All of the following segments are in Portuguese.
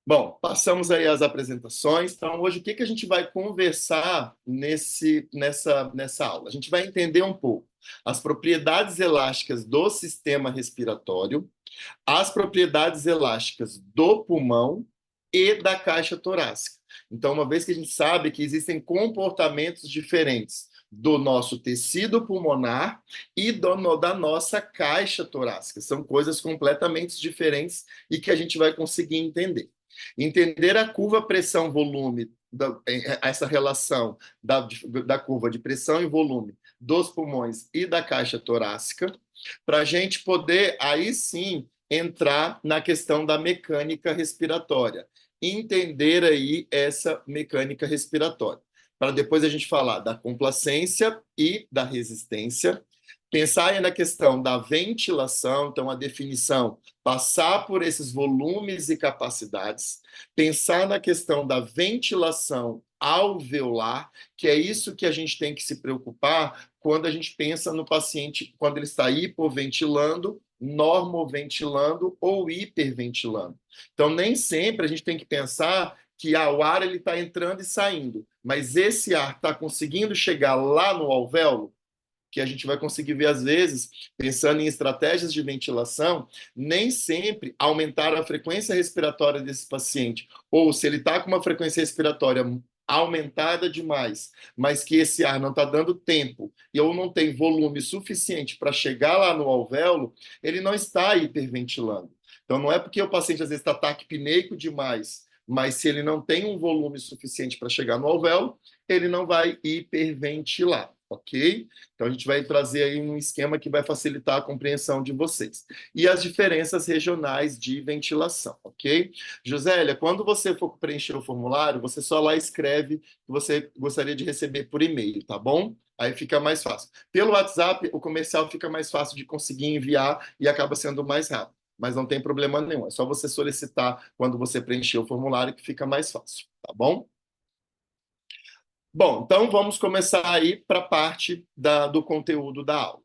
Bom, passamos aí as apresentações. Então, hoje, o que que a gente vai conversar nessa aula? A gente vai entender um pouco as propriedades elásticas do sistema respiratório, as propriedades elásticas do pulmão e da caixa torácica. Então, uma vez que a gente sabe que existem comportamentos diferentes do nosso tecido pulmonar e da nossa caixa torácica, são coisas completamente diferentes e que a gente vai conseguir entender. Entender a curva pressão-volume, essa relação da curva de pressão e volume dos pulmões e da caixa torácica, para a gente poder, aí sim, entrar na questão da mecânica respiratória. Entender aí essa mecânica respiratória. Para depois a gente falar da complacência e da resistência. Pensar aí na questão da ventilação, então a definição, passar por esses volumes e capacidades. Pensar na questão da ventilação alveolar, que é isso que a gente tem que se preocupar quando a gente pensa no paciente, quando ele está hipoventilando, normoventilando ou hiperventilando. Então, nem sempre a gente tem que pensar que o ar está entrando e saindo, mas esse ar está conseguindo chegar lá no alvéolo, que a gente vai conseguir ver, às vezes, pensando em estratégias de ventilação, nem sempre aumentar a frequência respiratória desse paciente, ou se ele está com uma frequência respiratória aumentada demais, mas que esse ar não está dando tempo e ou não tem volume suficiente para chegar lá no alvéolo, ele não está hiperventilando. Então, não é porque o paciente, às vezes, está taquipneico demais, mas se ele não tem um volume suficiente para chegar no alvéolo, ele não vai hiperventilar, ok? Então, a gente vai trazer aí um esquema que vai facilitar a compreensão de vocês. E as diferenças regionais de ventilação, ok? Josélia, quando você for preencher o formulário, você só lá escreve que você gostaria de receber por e-mail, tá bom? Aí fica mais fácil. Pelo WhatsApp, o comercial fica mais fácil de conseguir enviar e acaba sendo mais rápido. Mas não tem problema nenhum. É só você solicitar quando você preencher o formulário que fica mais fácil, tá bom? Bom, então vamos começar aí para a parte do conteúdo da aula.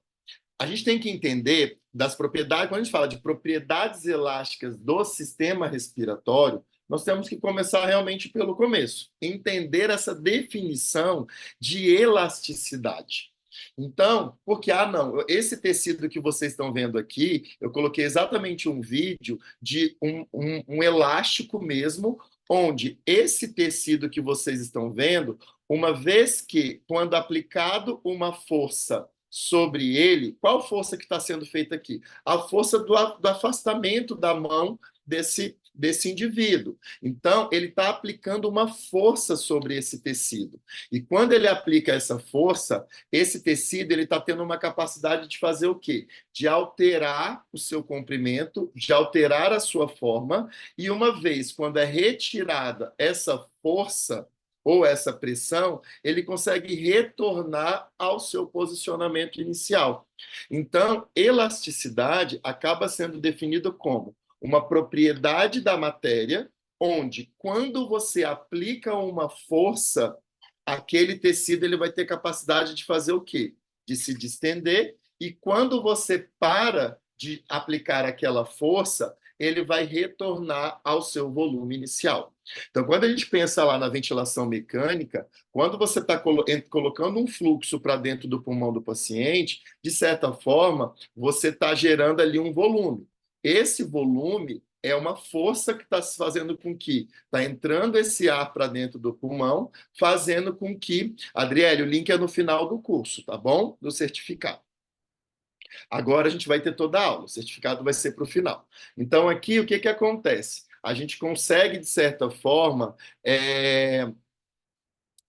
A gente tem que entender das propriedades, quando a gente fala de propriedades elásticas do sistema respiratório, nós temos que começar realmente pelo começo, entender essa definição de elasticidade. Então, porque, não, esse tecido que vocês estão vendo aqui, eu coloquei exatamente um vídeo de um elástico mesmo, onde esse tecido que vocês estão vendo, uma vez que, quando aplicado uma força sobre ele, qual força que está sendo feita aqui? A força do afastamento da mão desse indivíduo. Então, ele está aplicando uma força sobre esse tecido. E quando ele aplica essa força, esse tecido ele está tendo uma capacidade de fazer o quê? De alterar o seu comprimento, de alterar a sua forma, e uma vez, quando é retirada essa força, ou essa pressão, ele consegue retornar ao seu posicionamento inicial. Então, elasticidade acaba sendo definida como uma propriedade da matéria, onde, quando você aplica uma força, aquele tecido ele vai ter capacidade de fazer o quê? De se distender, e quando você para de aplicar aquela força, ele vai retornar ao seu volume inicial. Então, quando a gente pensa lá na ventilação mecânica, quando você está colocando um fluxo para dentro do pulmão do paciente, de certa forma, você está gerando ali um volume. Esse volume é uma força que está fazendo com que está entrando esse ar para dentro do pulmão, fazendo com que... Adriele, o link é no final do curso, tá bom? Do certificado. Agora a gente vai ter toda a aula, o certificado vai ser para o final. Então, aqui, o que, que acontece? A gente consegue, de certa forma,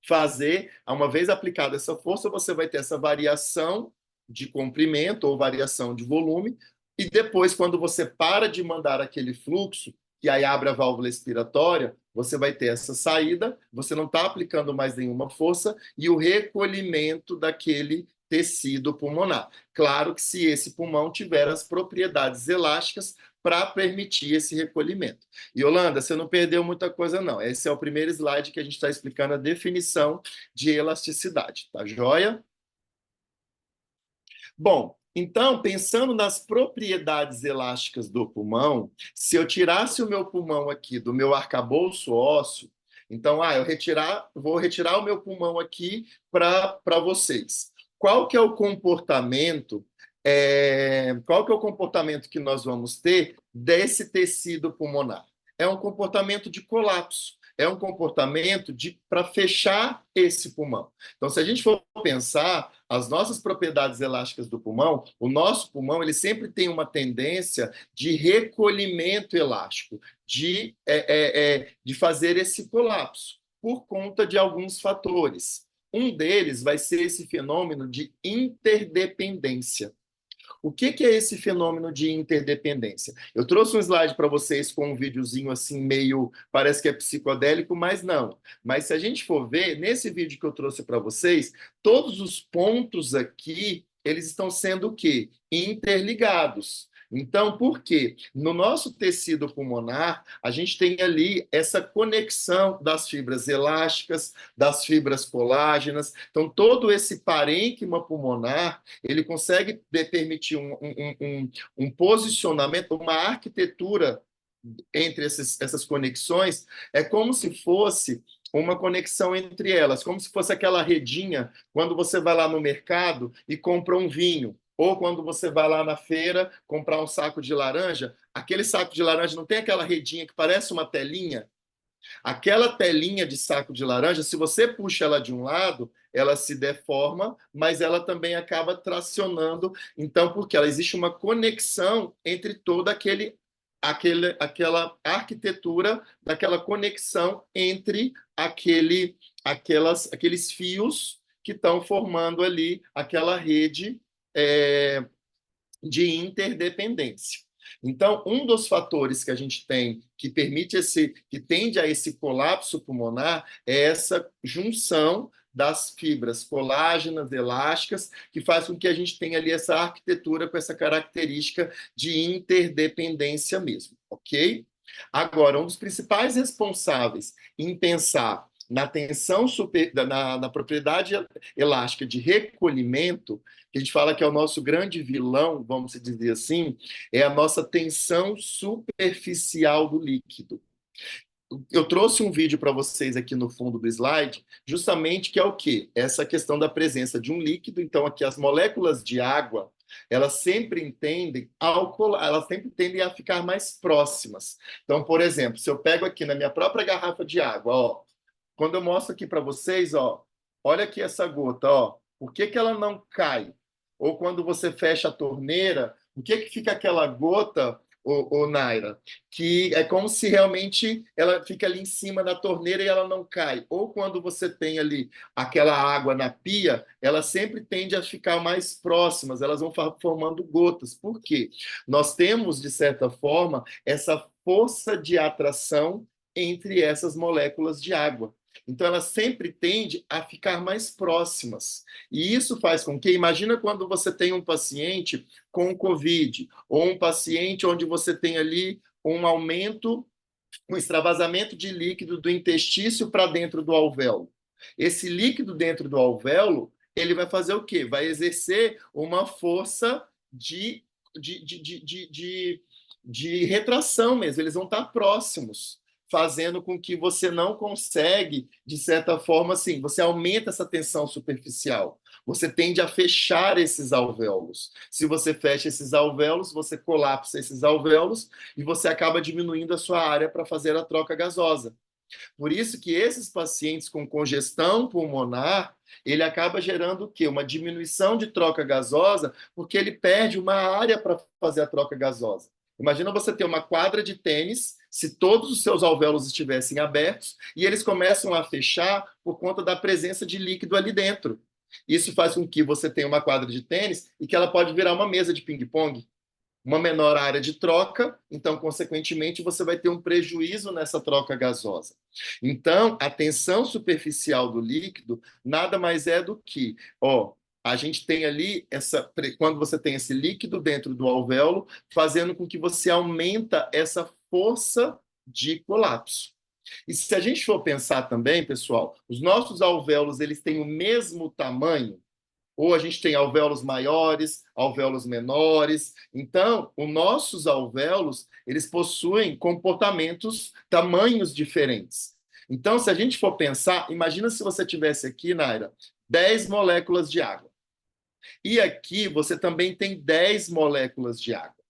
fazer, uma vez aplicada essa força, você vai ter essa variação de comprimento ou variação de volume, e depois, quando você para de mandar aquele fluxo, que aí abre a válvula expiratória, você vai ter essa saída, você não está aplicando mais nenhuma força, e o recolhimento daquele tecido pulmonar. Claro que se esse pulmão tiver as propriedades elásticas para permitir esse recolhimento. E, Yolanda, você não perdeu muita coisa, não. Esse é o primeiro slide que a gente está explicando a definição de elasticidade, tá joia? Bom, Então, pensando nas propriedades elásticas do pulmão, se eu tirasse o meu pulmão aqui do meu arcabouço ósseo, então, vou retirar o meu pulmão aqui para vocês. Qual que é o comportamento? Qual que é o comportamento que nós vamos ter desse tecido pulmonar? É um comportamento de colapso. É um comportamento para fechar esse pulmão. Então, se a gente for pensar as nossas propriedades elásticas do pulmão, o nosso pulmão ele sempre tem uma tendência de recolhimento elástico, de fazer esse colapso, por conta de alguns fatores. Um deles vai ser esse fenômeno de interdependência. O que é esse fenômeno de interdependência? Eu trouxe um slide para vocês com um videozinho assim meio, parece que é psicodélico, mas não. Mas se a gente for ver, nesse vídeo que eu trouxe para vocês, todos os pontos aqui, eles estão sendo o quê? Interligados. Então, por quê? No nosso tecido pulmonar, a gente tem ali essa conexão das fibras elásticas, das fibras colágenas. Então, todo esse parênquima pulmonar, ele consegue permitir um posicionamento, uma arquitetura entre essas conexões, é como se fosse uma conexão entre elas, como se fosse aquela redinha quando você vai lá no mercado e compra um vinho, ou quando você vai lá na feira comprar um saco de laranja, aquele saco de laranja não tem aquela redinha que parece uma telinha? Aquela telinha de saco de laranja, se você puxa ela de um lado, ela se deforma, mas ela também acaba tracionando. Então, porque ela existe uma conexão entre toda aquela arquitetura, daquela conexão entre aqueles fios que estão formando ali aquela rede é, de interdependência. Então, um dos fatores que a gente tem que permite que tende a esse colapso pulmonar é essa junção das fibras colágenas, elásticas, que faz com que a gente tenha ali essa arquitetura com essa característica de interdependência mesmo, ok? Agora, um dos principais responsáveis em pensar na tensão na propriedade elástica de recolhimento, que a gente fala que é o nosso grande vilão, vamos dizer assim, é a nossa tensão superficial do líquido. Eu trouxe um vídeo para vocês aqui no fundo do slide, justamente que é o quê? Essa questão da presença de um líquido. Então, aqui as moléculas de água, elas sempre tendem a ficar mais próximas. Então, por exemplo, se eu pego aqui na minha própria garrafa de água, ó, quando eu mostro aqui para vocês, ó, olha aqui essa gota, ó, por que ela não cai? Ou quando você fecha a torneira, por que fica aquela gota, Naira? Que é como se realmente ela fica ali em cima da torneira e ela não cai. Ou quando você tem ali aquela água na pia, ela sempre tende a ficar mais próximas, elas vão formando gotas. Por quê? Nós temos, de certa forma, essa força de atração entre essas moléculas de água. Então, elas sempre tendem a ficar mais próximas. E isso faz com que, imagina quando você tem um paciente com Covid, ou um paciente onde você tem ali um aumento, um extravasamento de líquido do intestício para dentro do alvéolo. Esse líquido dentro do alvéolo, ele vai fazer o quê? Vai exercer uma força de, de, de, de, de, de retração mesmo, eles vão estar próximos, fazendo com que você não consegue, de certa forma, assim, você aumenta essa tensão superficial. Você tende a fechar esses alvéolos. Se você fecha esses alvéolos, você colapsa esses alvéolos e você acaba diminuindo a sua área para fazer a troca gasosa. Por isso que esses pacientes com congestão pulmonar, ele acaba gerando o quê? Uma diminuição de troca gasosa, porque ele perde uma área para fazer a troca gasosa. Imagina você ter uma quadra de tênis, se todos os seus alvéolos estivessem abertos, e eles começam a fechar por conta da presença de líquido ali dentro. Isso faz com que você tenha uma quadra de tênis e que ela pode virar uma mesa de ping-pong, uma menor área de troca, então, consequentemente, você vai ter um prejuízo nessa troca gasosa. Então, a tensão superficial do líquido nada mais é do que, ó, a gente tem ali quando você tem esse líquido dentro do alvéolo, fazendo com que você aumenta essa força de colapso. E se a gente for pensar também, pessoal, os nossos alvéolos, eles têm o mesmo tamanho. Ou a gente tem alvéolos maiores, alvéolos menores. Então, os nossos alvéolos, eles possuem comportamentos, tamanhos diferentes. Então, se a gente for pensar, imagina se você tivesse aqui, Naira, 10 moléculas de água. E aqui você também tem 10 moléculas de água.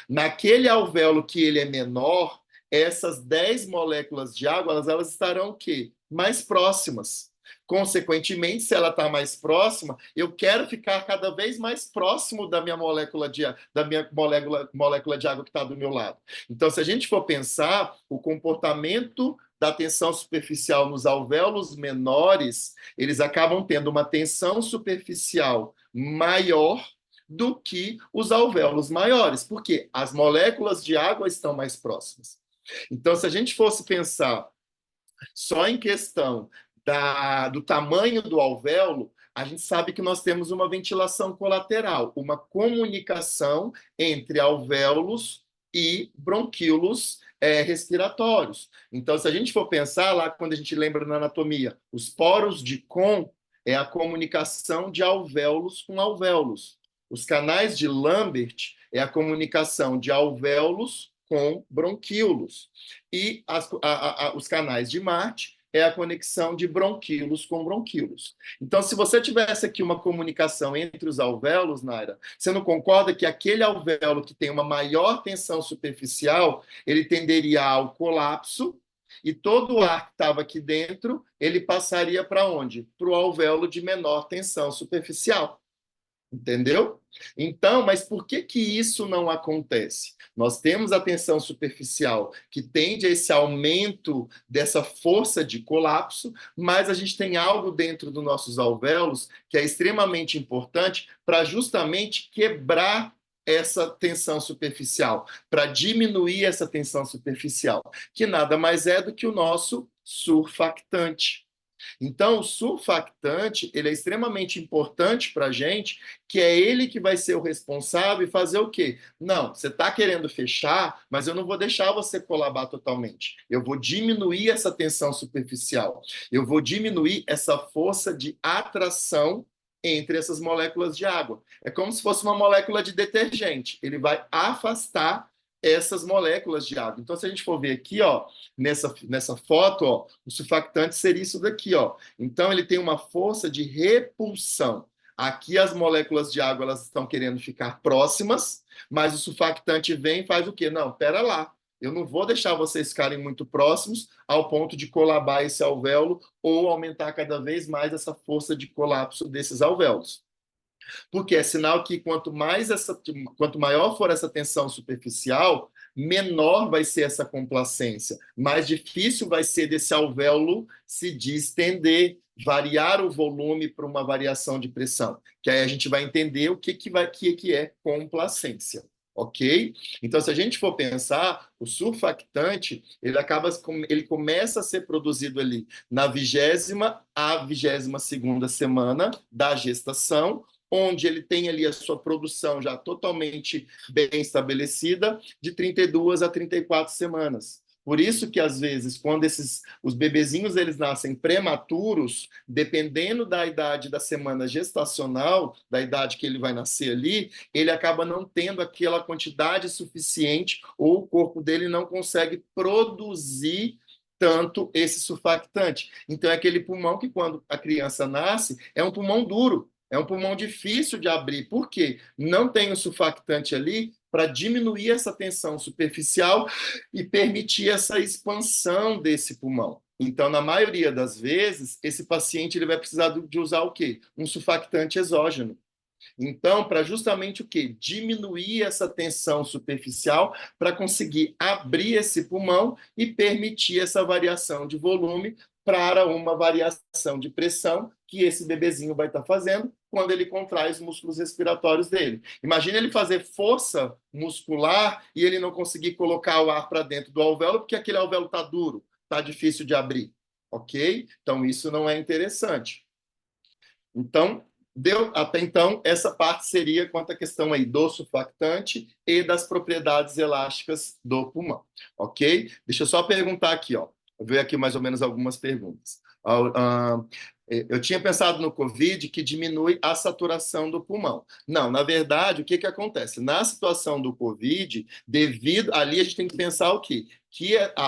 Naquele alvéolo que ele é menor, essas 10 moléculas de água, elas estarão o quê? Mais próximas. Consequentemente, se ela está mais próxima, eu quero ficar cada vez mais próximo da minha molécula de água que está do meu lado. Então, se a gente for pensar, o comportamento da tensão superficial nos alvéolos menores, eles acabam tendo uma tensão superficial maior do que os alvéolos maiores, porque as moléculas de água estão mais próximas. Então, se a gente fosse pensar só em questão do tamanho do alvéolo, a gente sabe que nós temos uma ventilação colateral, uma comunicação entre alvéolos e bronquíolos respiratórios. Então, se a gente for pensar lá, quando a gente lembra na anatomia, os poros de Kohn é a comunicação de alvéolos com alvéolos. Os canais de Lambert é a comunicação de alvéolos com bronquíolos. E os canais de Marte é a conexão de bronquíolos com bronquíolos. Então, se você tivesse aqui uma comunicação entre os alvéolos, Naira, você não concorda que aquele alvéolo que tem uma maior tensão superficial, ele tenderia ao colapso, e todo o ar que estava aqui dentro, ele passaria para onde? Para o alvéolo de menor tensão superficial. Entendeu? Então, mas por que que isso não acontece? Nós temos a tensão superficial que tende a esse aumento dessa força de colapso, mas a gente tem algo dentro dos nossos alvéolos que é extremamente importante para justamente quebrar essa tensão superficial, para diminuir essa tensão superficial, que nada mais é do que o nosso surfactante. Então, o surfactante, ele é extremamente importante para a gente, que é ele que vai ser o responsável e fazer o quê? Não, você está querendo fechar, mas eu não vou deixar você colabar totalmente. Eu vou diminuir essa tensão superficial. Eu vou diminuir essa força de atração entre essas moléculas de água. É como se fosse uma molécula de detergente. Ele vai afastar essas moléculas de água. Então, se a gente for ver aqui, ó, nessa foto, ó, o surfactante seria isso daqui, ó. Então, ele tem uma força de repulsão. Aqui as moléculas de água elas estão querendo ficar próximas, mas o surfactante vem e faz o quê? Não, pera lá. Eu não vou deixar vocês ficarem muito próximos ao ponto de colabar esse alvéolo ou aumentar cada vez mais essa força de colapso desses alvéolos. Porque é sinal que quanto maior for essa tensão superficial, menor vai ser essa complacência, mais difícil vai ser desse alvéolo se distender, variar o volume para uma variação de pressão, que aí a gente vai entender o que é complacência. Ok? Então, se a gente for pensar, o surfactante, ele começa a ser produzido ali na 20ª à 22ª semana da gestação, onde ele tem ali a sua produção já totalmente bem estabelecida, de 32 a 34 semanas. Por isso que, às vezes, quando os bebezinhos eles nascem prematuros, dependendo da idade da semana gestacional, da idade que ele vai nascer ali, ele acaba não tendo aquela quantidade suficiente, ou o corpo dele não consegue produzir tanto esse surfactante. Então, é aquele pulmão que, quando a criança nasce, é um pulmão duro, é um pulmão difícil de abrir. Por quê? Não tem o surfactante ali para diminuir essa tensão superficial e permitir essa expansão desse pulmão. Então, na maioria das vezes, esse paciente ele vai precisar de usar o quê? Um surfactante exógeno. Então, para justamente o quê? Diminuir essa tensão superficial para conseguir abrir esse pulmão e permitir essa variação de volume para uma variação de pressão que esse bebezinho vai estar fazendo quando ele contrai os músculos respiratórios dele. Imagina ele fazer força muscular e ele não conseguir colocar o ar para dentro do alvéolo porque aquele alvéolo está duro, está difícil de abrir, ok? Então, isso não é interessante. Então, até então, essa parte seria quanto à questão aí do surfactante e das propriedades elásticas do pulmão, ok? Deixa eu só perguntar aqui, ó. Vou ver aqui mais ou menos algumas perguntas. Eu tinha pensado no COVID que diminui a saturação do pulmão. Não, na verdade, o que acontece? Na situação do COVID, devido ali a gente tem que pensar o quê?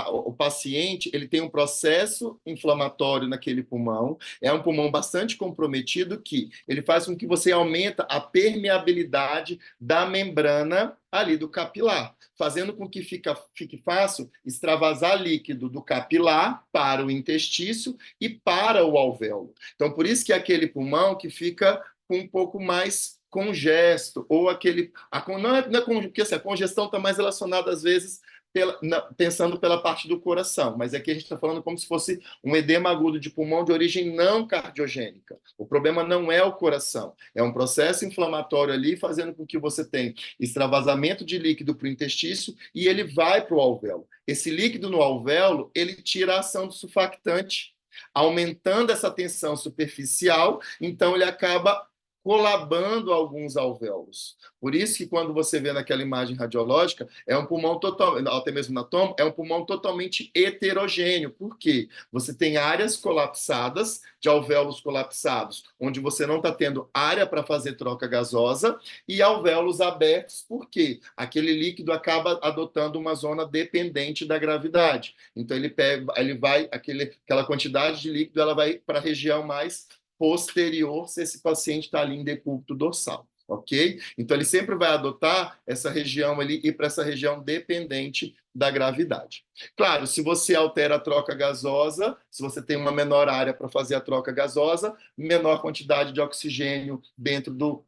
O paciente ele tem um processo inflamatório naquele pulmão, é um pulmão bastante comprometido que ele faz com que você aumenta a permeabilidade da membrana ali do capilar, fazendo com que fique fácil extravasar líquido do capilar para o intestício e para o alvéolo. Então, por isso que é aquele pulmão que fica com um pouco mais congesto, ou aquele... porque assim, a congestão está mais relacionada, às vezes, pensando pela parte do coração, mas aqui a gente está falando como se fosse um edema agudo de pulmão de origem não cardiogênica. O problema não é o coração, é um processo inflamatório ali fazendo com que você tenha extravasamento de líquido para o intestício e ele vai para o alvéolo. Esse líquido no alvéolo, ele tira a ação do surfactante, aumentando essa tensão superficial, então ele acaba colabando alguns alvéolos. Por isso que quando você vê naquela imagem radiológica, é um pulmão total, até mesmo na tomo, é um pulmão totalmente heterogêneo. Por quê? Você tem áreas colapsadas, de alvéolos colapsados, onde você não está tendo área para fazer troca gasosa, e alvéolos abertos, por quê? Aquele líquido acaba adotando uma zona dependente da gravidade. Então ele vai, aquela quantidade de líquido, ela vai para a região mais posterior se esse paciente está ali em decúbito dorsal, ok? Então, ele sempre vai adotar essa região ali e para essa região dependente da gravidade. Claro, se você altera a troca gasosa, se você tem uma menor área para fazer a troca gasosa, menor quantidade de oxigênio dentro do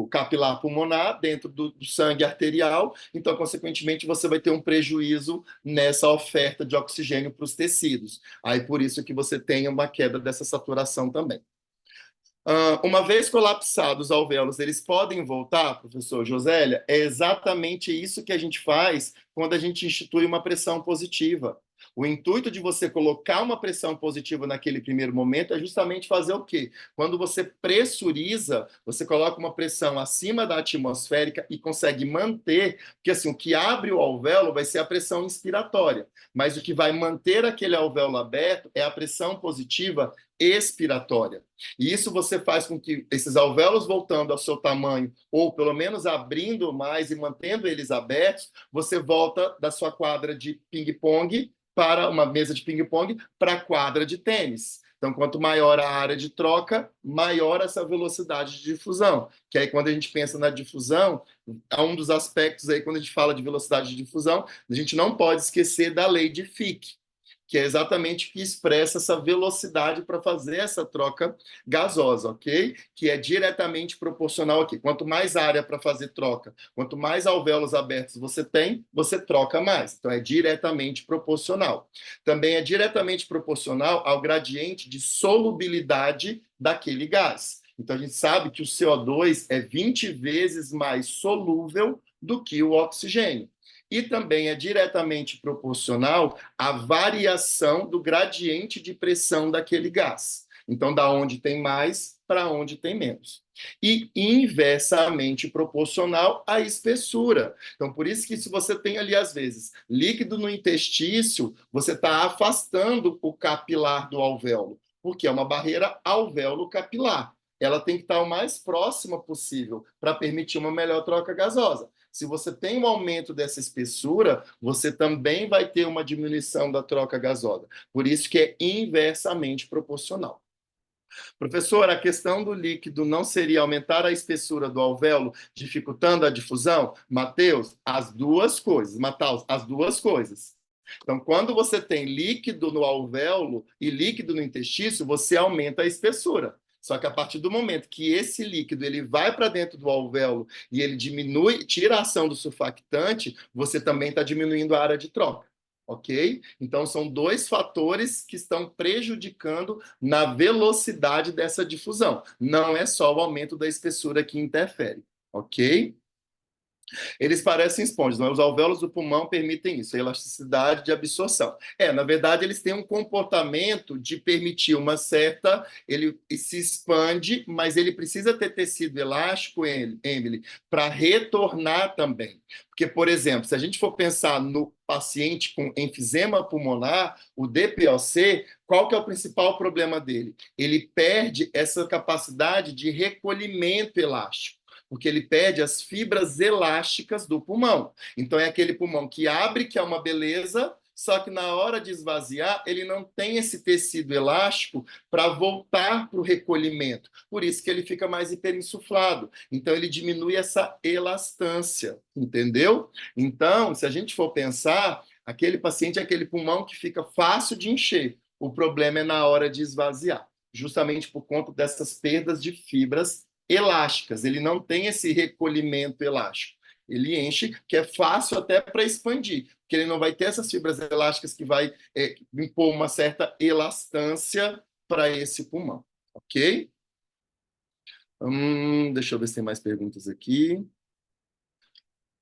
capilar pulmonar, dentro do sangue arterial, então, consequentemente, você vai ter um prejuízo nessa oferta de oxigênio para os tecidos. Aí, por isso que você tem uma queda dessa saturação também. Uma vez colapsados os alvéolos, eles podem voltar, professor Josélia? É exatamente isso que a gente faz quando a gente institui uma pressão positiva. O intuito de você colocar uma pressão positiva naquele primeiro momento é justamente fazer o quê? Quando você pressuriza, você coloca uma pressão acima da atmosférica e consegue manter, porque assim, o que abre o alvéolo vai ser a pressão inspiratória, mas o que vai manter aquele alvéolo aberto é a pressão positiva expiratória. E isso você faz com que esses alvéolos voltando ao seu tamanho, ou pelo menos abrindo mais e mantendo eles abertos, você volta da sua quadra de ping-pong para uma mesa de ping-pong para a quadra de tênis. Então, quanto maior a área de troca, maior essa velocidade de difusão. Que aí, quando a gente pensa na difusão, é um dos aspectos aí, quando a gente fala de velocidade de difusão, a gente não pode esquecer da lei de Fick, que é exatamente o que expressa essa velocidade para fazer essa troca gasosa, ok? Que é diretamente proporcional aqui. Quanto mais área para fazer troca, quanto mais alvéolos abertos você tem, você troca mais. Então, é diretamente proporcional. Também é diretamente proporcional ao gradiente de solubilidade daquele gás. Então, a gente sabe que o CO2 é 20 vezes mais solúvel do que o oxigênio. E também é diretamente proporcional à variação do gradiente de pressão daquele gás. Então, da onde tem mais para onde tem menos. E inversamente proporcional à espessura. Então, por isso que se você tem ali, às vezes, líquido no intestício, você está afastando o capilar do alvéolo, porque é uma barreira alvéolo-capilar. Ela tem que estar o mais próxima possível para permitir uma melhor troca gasosa. Se você tem um aumento dessa espessura, você também vai ter uma diminuição da troca gasosa. Por isso que é inversamente proporcional. Professor, a questão do líquido não seria aumentar a espessura do alvéolo, dificultando a difusão? Mateus, as duas coisas. Mataus, as duas coisas. Então, quando você tem líquido no alvéolo e líquido no intestício, você aumenta a espessura. Só que a partir do momento que esse líquido ele vai para dentro do alvéolo e ele diminui, tira a ação do surfactante, você também está diminuindo a área de troca, ok? Então, são dois fatores que estão prejudicando na velocidade dessa difusão. Não é só o aumento da espessura que interfere, ok? Eles parecem esponjas, mas os alvéolos do pulmão permitem isso, a elasticidade de absorção. Na verdade, eles têm um comportamento de permitir uma certa... Ele se expande, mas ele precisa ter tecido elástico, Emily, para retornar também. Porque, por exemplo, se a gente for pensar no paciente com enfisema pulmonar, o DPOC, qual que é o principal problema dele? Ele perde essa capacidade de recolhimento elástico, porque ele perde as fibras elásticas do pulmão. Então, é aquele pulmão que abre, que é uma beleza, só que na hora de esvaziar, ele não tem esse tecido elástico para voltar para o recolhimento. Por isso que ele fica mais hiperinsuflado. Então, ele diminui essa elastância, entendeu? Então, se a gente for pensar, aquele paciente é aquele pulmão que fica fácil de encher. O problema é na hora de esvaziar, justamente por conta dessas perdas de fibras elásticas, ele não tem esse recolhimento elástico. Ele enche, que é fácil até para expandir, porque ele não vai ter essas fibras elásticas que vai impor uma certa elastância para esse pulmão, ok? Deixa eu ver se tem mais perguntas aqui.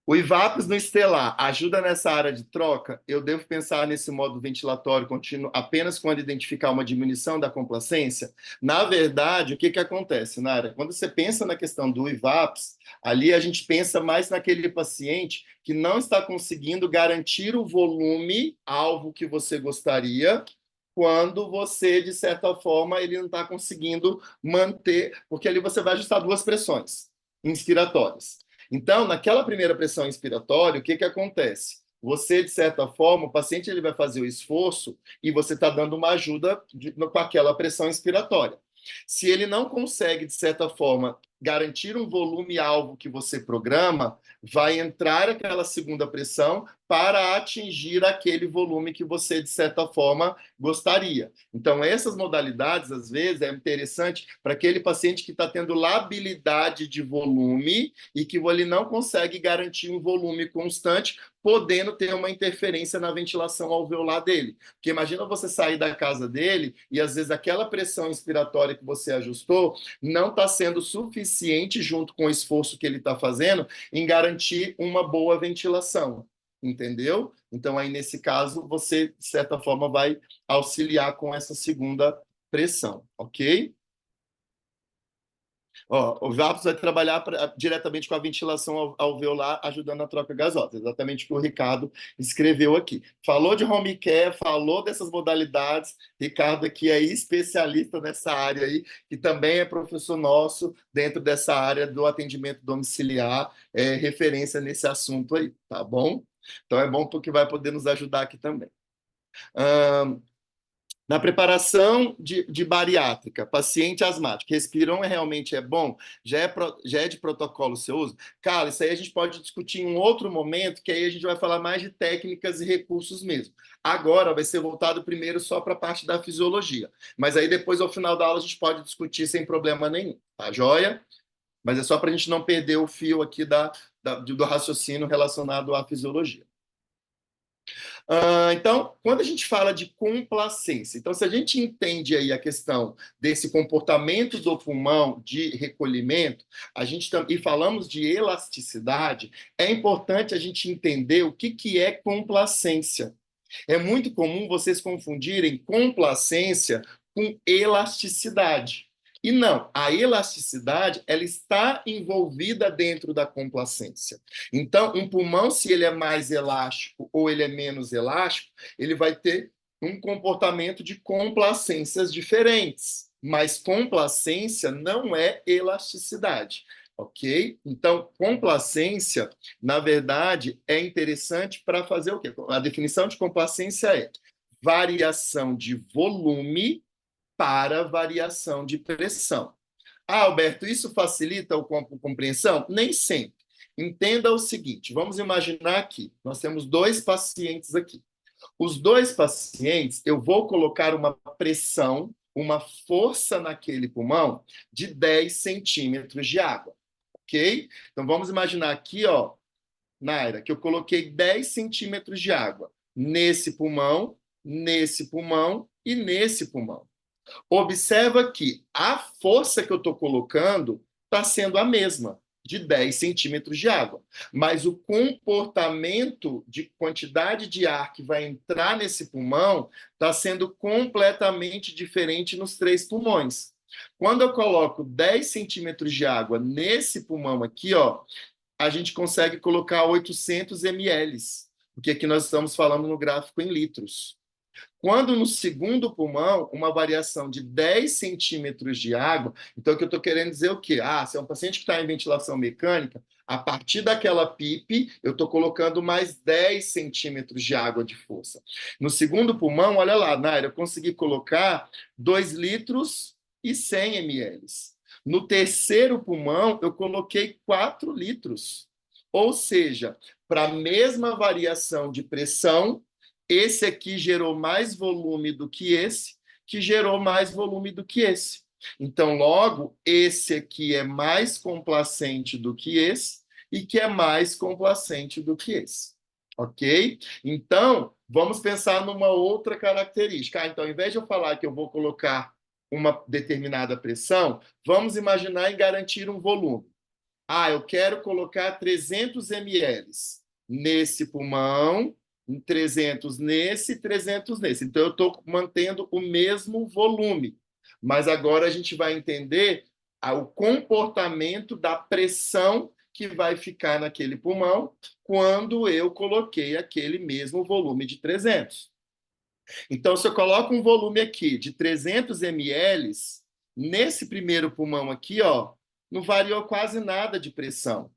O IVAPS no estelar ajuda nessa área de troca? Eu devo pensar nesse modo ventilatório contínuo apenas quando identificar uma diminuição da complacência? Na verdade, o que acontece, Nara? Quando você pensa na questão do IVAPS, ali a gente pensa mais naquele paciente que não está conseguindo garantir o volume alvo que você gostaria, quando você, de certa forma, ele não está conseguindo manter, porque ali você vai ajustar duas pressões inspiratórias. Então, naquela primeira pressão inspiratória, o que acontece? Você, de certa forma, o paciente ele vai fazer o esforço e você está dando uma ajuda com aquela pressão inspiratória. Se ele não consegue, de certa forma, garantir um volume-alvo que você programa, vai entrar aquela segunda pressão para atingir aquele volume que você, de certa forma, gostaria. Então, essas modalidades, às vezes, é interessante para aquele paciente que está tendo labilidade de volume e que ele não consegue garantir um volume constante, podendo ter uma interferência na ventilação alveolar dele. Porque imagina você sair da casa dele e, às vezes, aquela pressão inspiratória que você ajustou não está sendo suficiente, junto com o esforço que ele está fazendo, em garantir uma boa ventilação. Entendeu? Então, aí, nesse caso, você, de certa forma, vai auxiliar com essa segunda pressão, ok? O VAPS vai trabalhar diretamente com a ventilação alveolar, ajudando a troca gasosa, exatamente o que o Ricardo escreveu aqui. Falou de home care, falou dessas modalidades. Ricardo aqui é especialista nessa área aí, que também é professor nosso dentro dessa área do atendimento domiciliar, referência nesse assunto aí, tá bom? Então é bom porque vai poder nos ajudar aqui também. Na preparação de bariátrica, paciente asmático, respirão realmente é bom? Já é de protocolo o seu uso? Cara, isso aí a gente pode discutir em um outro momento, que aí a gente vai falar mais de técnicas e recursos mesmo. Agora vai ser voltado primeiro só para a parte da fisiologia. Mas aí depois, ao final da aula, a gente pode discutir sem problema nenhum, tá joia? Mas é só para a gente não perder o fio aqui do raciocínio relacionado à fisiologia. Então, quando a gente fala de complacência, então, se a gente entende aí a questão desse comportamento do pulmão de recolhimento, e falamos de elasticidade, é importante a gente entender o que é complacência. É muito comum vocês confundirem complacência com elasticidade. E não, a elasticidade ela está envolvida dentro da complacência. Então, um pulmão, se ele é mais elástico ou ele é menos elástico, ele vai ter um comportamento de complacências diferentes. Mas complacência não é elasticidade, ok? Então, complacência, na verdade, é interessante para fazer o quê? A definição de complacência é variação de volume para variação de pressão. Alberto, isso facilita a compreensão? Nem sempre. Entenda o seguinte, vamos imaginar aqui, nós temos dois pacientes aqui. Os dois pacientes, eu vou colocar uma pressão, uma força naquele pulmão de 10 centímetros de água, ok? Então, vamos imaginar aqui, ó, Naira, que eu coloquei 10 centímetros de água nesse pulmão e nesse pulmão. Observa que a força que eu estou colocando está sendo a mesma. de 10 centímetros de água. Mas o comportamento de quantidade de ar que vai entrar nesse pulmão está sendo completamente diferente nos 3 pulmões. Quando eu coloco 10 centímetros de água nesse pulmão aqui, ó, a gente consegue colocar 800 ml, porque aqui nós estamos falando no gráfico em litros. Quando no segundo pulmão, uma variação de 10 centímetros de água, então o que eu estou querendo dizer é o quê? Se é um paciente que está em ventilação mecânica, a partir daquela PIP, eu estou colocando mais 10 centímetros de água de força. No segundo pulmão, olha lá, Naira, eu consegui colocar 2 litros e 100 ml. No terceiro pulmão, eu coloquei 4 litros. Ou seja, para a mesma variação de pressão, esse aqui gerou mais volume do que esse, que gerou mais volume do que esse. Então, logo, esse aqui é mais complacente do que esse e que é mais complacente do que esse. Ok? Então, vamos pensar numa outra característica. Então, ao invés de eu falar que eu vou colocar uma determinada pressão, vamos imaginar em garantir um volume. Eu quero colocar 300 ml nesse pulmão, 300 nesse, 300 nesse. Então, eu estou mantendo o mesmo volume. Mas agora a gente vai entender o comportamento da pressão que vai ficar naquele pulmão quando eu coloquei aquele mesmo volume de 300. Então, se eu coloco um volume aqui de 300 ml, nesse primeiro pulmão aqui, ó, não variou quase nada de pressão.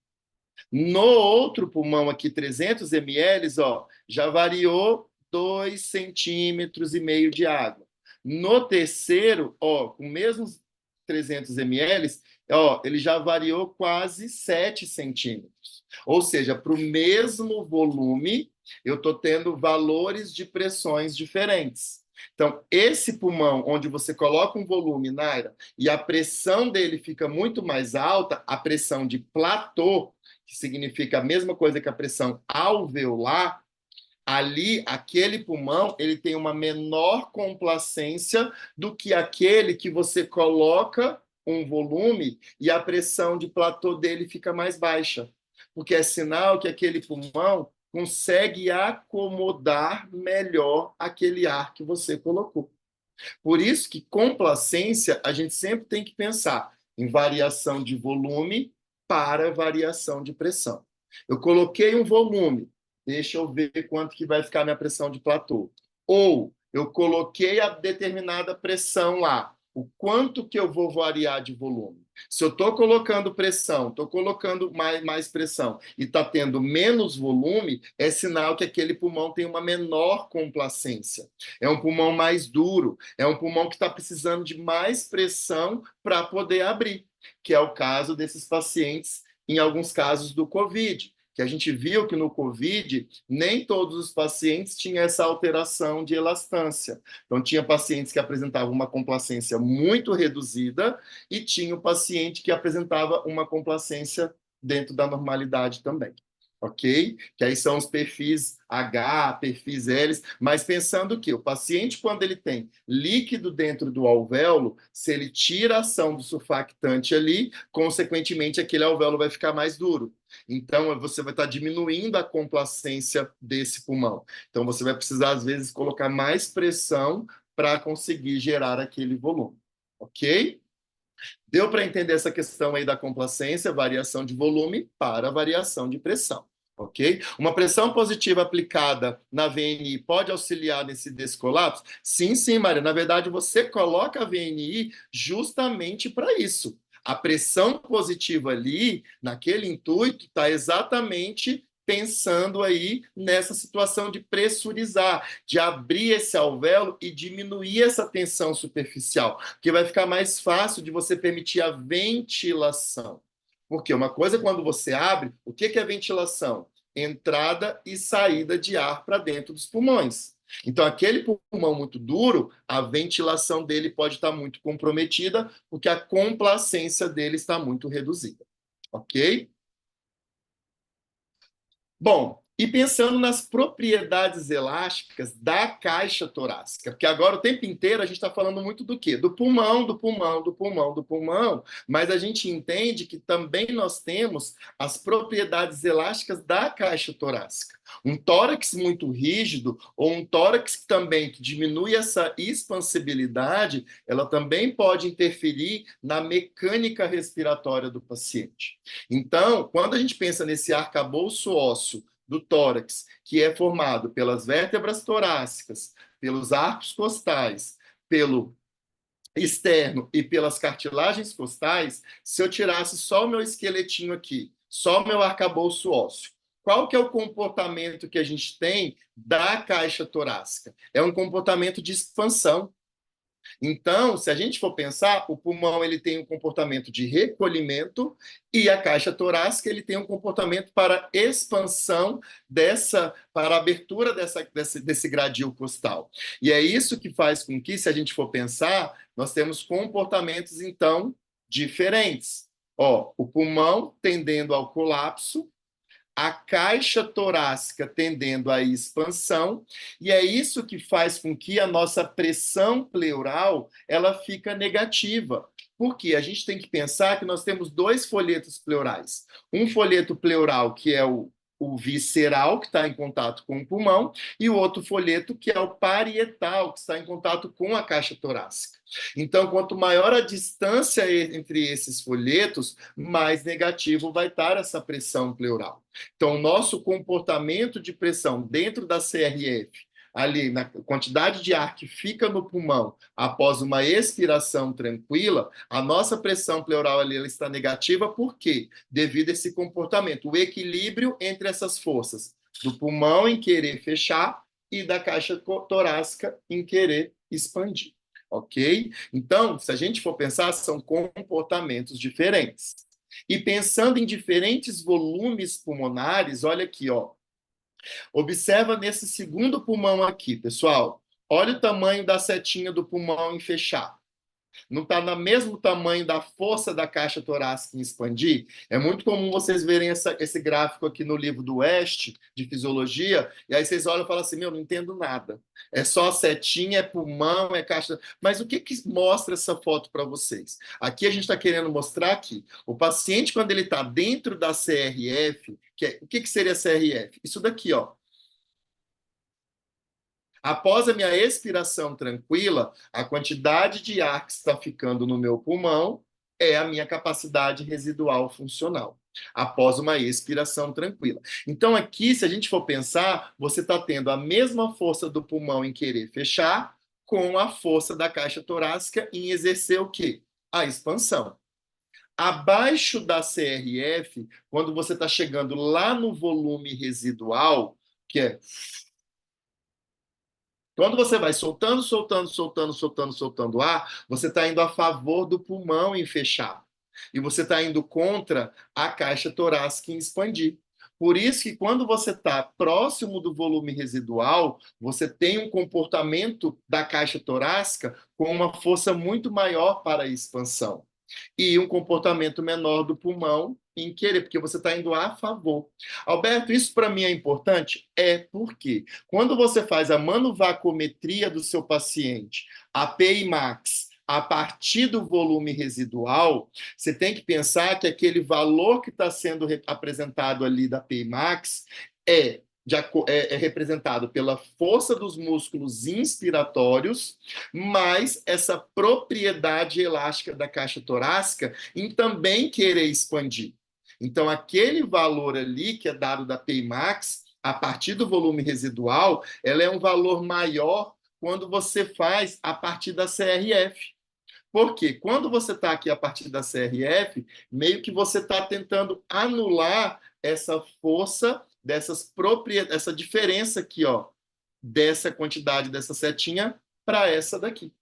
No outro pulmão aqui, 300 ml, ó, já variou 2,5 centímetros de água. No terceiro, ó, com mesmos 300 ml, ó, ele já variou quase 7 centímetros. Ou seja, para o mesmo volume, eu estou tendo valores de pressões diferentes. Então, esse pulmão, onde você coloca um volume, Naira, e a pressão dele fica muito mais alta, a pressão de platô, que significa a mesma coisa que a pressão alveolar, ali, aquele pulmão, ele tem uma menor complacência do que aquele que você coloca um volume e a pressão de platô dele fica mais baixa. Porque é sinal que aquele pulmão consegue acomodar melhor aquele ar que você colocou. Por isso que complacência, a gente sempre tem que pensar em variação de volume para variação de pressão. Eu coloquei um volume, deixa eu ver quanto que vai ficar minha pressão de platô. Ou eu coloquei a determinada pressão lá, o quanto que eu vou variar de volume. Se eu estou colocando pressão, estou colocando mais pressão e está tendo menos volume, é sinal que aquele pulmão tem uma menor complacência. É um pulmão mais duro, é um pulmão que está precisando de mais pressão para poder abrir, que é o caso desses pacientes, em alguns casos do COVID, que a gente viu que no COVID nem todos os pacientes tinham essa alteração de elastância. Então, tinha pacientes que apresentavam uma complacência muito reduzida e tinha o paciente que apresentava uma complacência dentro da normalidade também. Ok? Que aí são os perfis H, perfis L, mas pensando que o paciente, quando ele tem líquido dentro do alvéolo, se ele tira a ação do surfactante ali, consequentemente, aquele alvéolo vai ficar mais duro. Então, você vai estar diminuindo a complacência desse pulmão. Então, você vai precisar, às vezes, colocar mais pressão para conseguir gerar aquele volume. Ok? Deu para entender essa questão aí da complacência, variação de volume para variação de pressão, ok? Uma pressão positiva aplicada na VNI pode auxiliar nesse descolapso? Sim, sim, Maria. Na verdade, você coloca a VNI justamente para isso. A pressão positiva ali, naquele intuito, está exatamente pensando aí nessa situação de pressurizar, de abrir esse alvéolo e diminuir essa tensão superficial, porque vai ficar mais fácil de você permitir a ventilação. Porque uma coisa é quando você abre, o que é ventilação? Entrada e saída de ar para dentro dos pulmões. Então, aquele pulmão muito duro, a ventilação dele pode estar muito comprometida, porque a complacência dele está muito reduzida. Ok? Bom, E pensando nas propriedades elásticas da caixa torácica, porque agora o tempo inteiro a gente está falando muito do quê? Do pulmão, do pulmão, do pulmão, do pulmão, mas a gente entende que também nós temos as propriedades elásticas da caixa torácica. Um tórax muito rígido ou um tórax que também diminui essa expansibilidade, ela também pode interferir na mecânica respiratória do paciente. Então, quando a gente pensa nesse arcabouço ósseo do tórax, que é formado pelas vértebras torácicas, pelos arcos costais, pelo externo e pelas cartilagens costais, se eu tirasse só o meu esqueletinho aqui, só o meu arcabouço ósseo, qual que é o comportamento que a gente tem da caixa torácica? É um comportamento de expansão. Então, se a gente for pensar, o pulmão ele tem um comportamento de recolhimento e a caixa torácica ele tem um comportamento para expansão para abertura desse gradil costal. E é isso que faz com que, se a gente for pensar, nós temos comportamentos, então, diferentes. Ó, o pulmão tendendo ao colapso, a caixa torácica tendendo à expansão, e é isso que faz com que a nossa pressão pleural ela fica negativa. Porque a gente tem que pensar que nós temos dois folhetos pleurais. Um folheto pleural, que é o visceral, que está em contato com o pulmão, e o outro folheto, que é o parietal, que está em contato com a caixa torácica. Então, quanto maior a distância entre esses folhetos, mais negativo vai estar essa pressão pleural. Então, o nosso comportamento de pressão dentro da CRF, ali na quantidade de ar que fica no pulmão após uma expiração tranquila, a nossa pressão pleural ali ela está negativa, por quê? Devido a esse comportamento, o equilíbrio entre essas forças, do pulmão em querer fechar e da caixa torácica em querer expandir. Ok? Então, se a gente for pensar, são comportamentos diferentes. E pensando em diferentes volumes pulmonares, olha aqui, ó. Observa nesse segundo pulmão aqui, pessoal. Olha o tamanho da setinha do pulmão em fechar. Não está no mesmo tamanho da força da caixa torácica em expandir? É muito comum vocês verem esse gráfico aqui no livro do West, de fisiologia, e aí vocês olham e falam assim, meu, não entendo nada. É só setinha, é pulmão, é caixa... Mas o que mostra essa foto para vocês? Aqui a gente está querendo mostrar que o paciente, quando ele está dentro da CRF, o que seria a CRF? Isso daqui, ó. Após a minha expiração tranquila, a quantidade de ar que está ficando no meu pulmão é a minha capacidade residual funcional, após uma expiração tranquila. Então, aqui, se a gente for pensar, você está tendo a mesma força do pulmão em querer fechar com a força da caixa torácica em exercer o quê? A expansão. Abaixo da CRF, quando você está chegando lá no volume residual, que é quando você vai soltando, soltando, soltando, soltando, soltando ar, você está indo a favor do pulmão em fechar. E você está indo contra a caixa torácica em expandir. Por isso que quando você está próximo do volume residual, você tem um comportamento da caixa torácica com uma força muito maior para a expansão e um comportamento menor do pulmão em querer, porque você está indo a favor. Alberto, isso para mim é importante? É porque quando você faz a manuvacometria do seu paciente, a PI Max, a partir do volume residual, você tem que pensar que aquele valor que está sendo apresentado ali da PI Max é é representado pela força dos músculos inspiratórios, mais essa propriedade elástica da caixa torácica em também querer expandir. Então, aquele valor ali que é dado da PI Max, a partir do volume residual, ela é um valor maior quando você faz a partir da CRF. Porque quando você está aqui a partir da CRF, meio que você está tentando anular essa força essa diferença aqui, ó, dessa quantidade dessa setinha para essa daqui.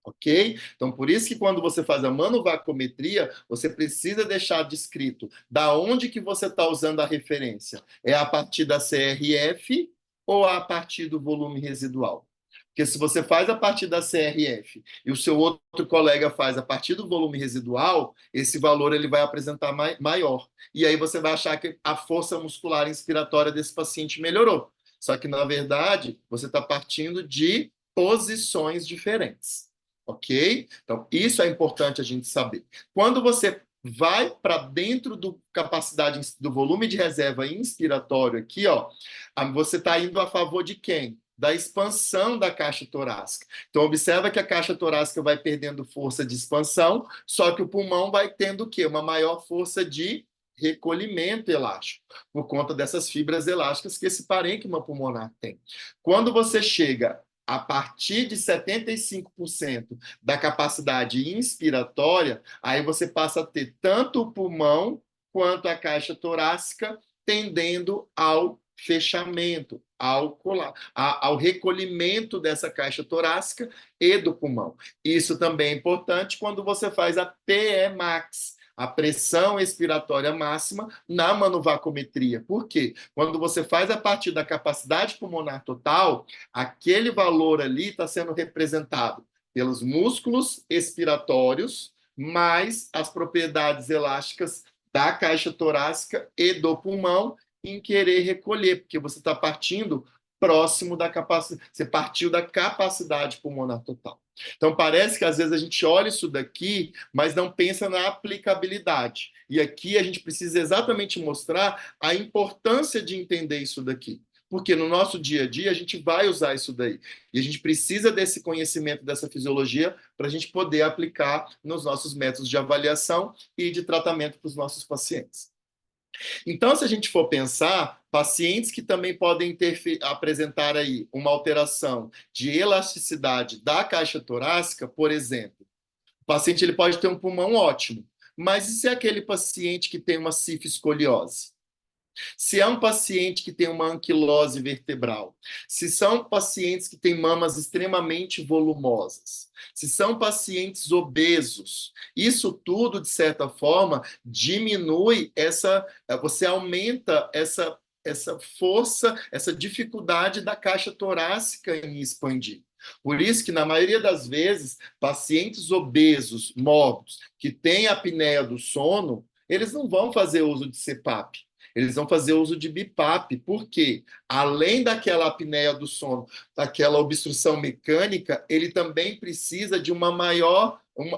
Ok? Então, por isso que quando você faz a manuvacometria, você precisa deixar descrito da onde que você está usando a referência. É a partir da CRF ou a partir do volume residual? Porque se você faz a partir da CRF e o seu outro colega faz a partir do volume residual, esse valor ele vai apresentar maior. E aí você vai achar que a força muscular inspiratória desse paciente melhorou. Só que, na verdade, você está partindo de posições diferentes. Ok? Então, isso é importante a gente saber. Quando você vai para dentro do capacidade do volume de reserva inspiratório aqui, ó, você está indo a favor de quem? Da expansão da caixa torácica. Então, observa que a caixa torácica vai perdendo força de expansão, só que o pulmão vai tendo o quê? Uma maior força de recolhimento elástico, por conta dessas fibras elásticas que esse parênquima pulmonar tem. Quando você chega a partir de 75% da capacidade inspiratória, aí você passa a ter tanto o pulmão quanto a caixa torácica tendendo ao fechamento, ao recolhimento dessa caixa torácica e do pulmão. Isso também é importante quando você faz a PE max, a pressão expiratória máxima na manuvacometria. Por quê? Quando você faz a partir da capacidade pulmonar total, aquele valor ali está sendo representado pelos músculos expiratórios, mais as propriedades elásticas da caixa torácica e do pulmão, em querer recolher, porque você está partindo próximo da capacidade, você partiu da capacidade pulmonar total. Então, parece que às vezes a gente olha isso daqui, mas não pensa na aplicabilidade. E aqui a gente precisa exatamente mostrar a importância de entender isso daqui. Porque no nosso dia a dia a gente vai usar isso daí. E a gente precisa desse conhecimento, dessa fisiologia, para a gente poder aplicar nos nossos métodos de avaliação e de tratamento para os nossos pacientes. Então, se a gente for pensar, pacientes que também podem apresentar aí uma alteração de elasticidade da caixa torácica, por exemplo, o paciente ele pode ter um pulmão ótimo, mas e se é aquele paciente que tem uma cifescoliose? Se é um paciente que tem uma anquilose vertebral, se são pacientes que têm mamas extremamente volumosas, se são pacientes obesos, isso tudo, de certa forma, diminui você aumenta essa força, essa dificuldade da caixa torácica em expandir. Por isso que, na maioria das vezes, pacientes obesos, mórbidos, que têm apneia do sono, eles não vão fazer uso de CPAP. Eles vão fazer uso de BIPAP, porque, além daquela apneia do sono, daquela obstrução mecânica, ele também precisa de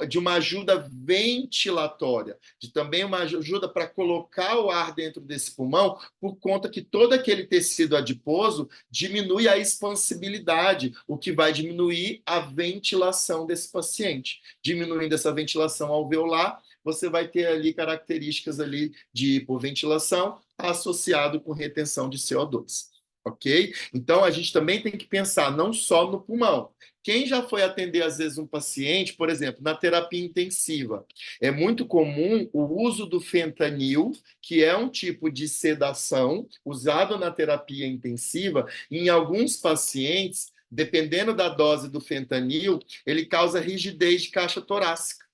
de uma ajuda ventilatória, de também uma ajuda para colocar o ar dentro desse pulmão, por conta que todo aquele tecido adiposo diminui a expansibilidade, o que vai diminuir a ventilação desse paciente. Diminuindo essa ventilação alveolar, você vai ter ali características ali de hipoventilação associado com retenção de CO2, ok? Então, a gente também tem que pensar não só no pulmão. Quem já foi atender, às vezes, um paciente, por exemplo, na terapia intensiva, é muito comum o uso do fentanil, que é um tipo de sedação usado na terapia intensiva, e em alguns pacientes, dependendo da dose do fentanil, ele causa rigidez de caixa torácica.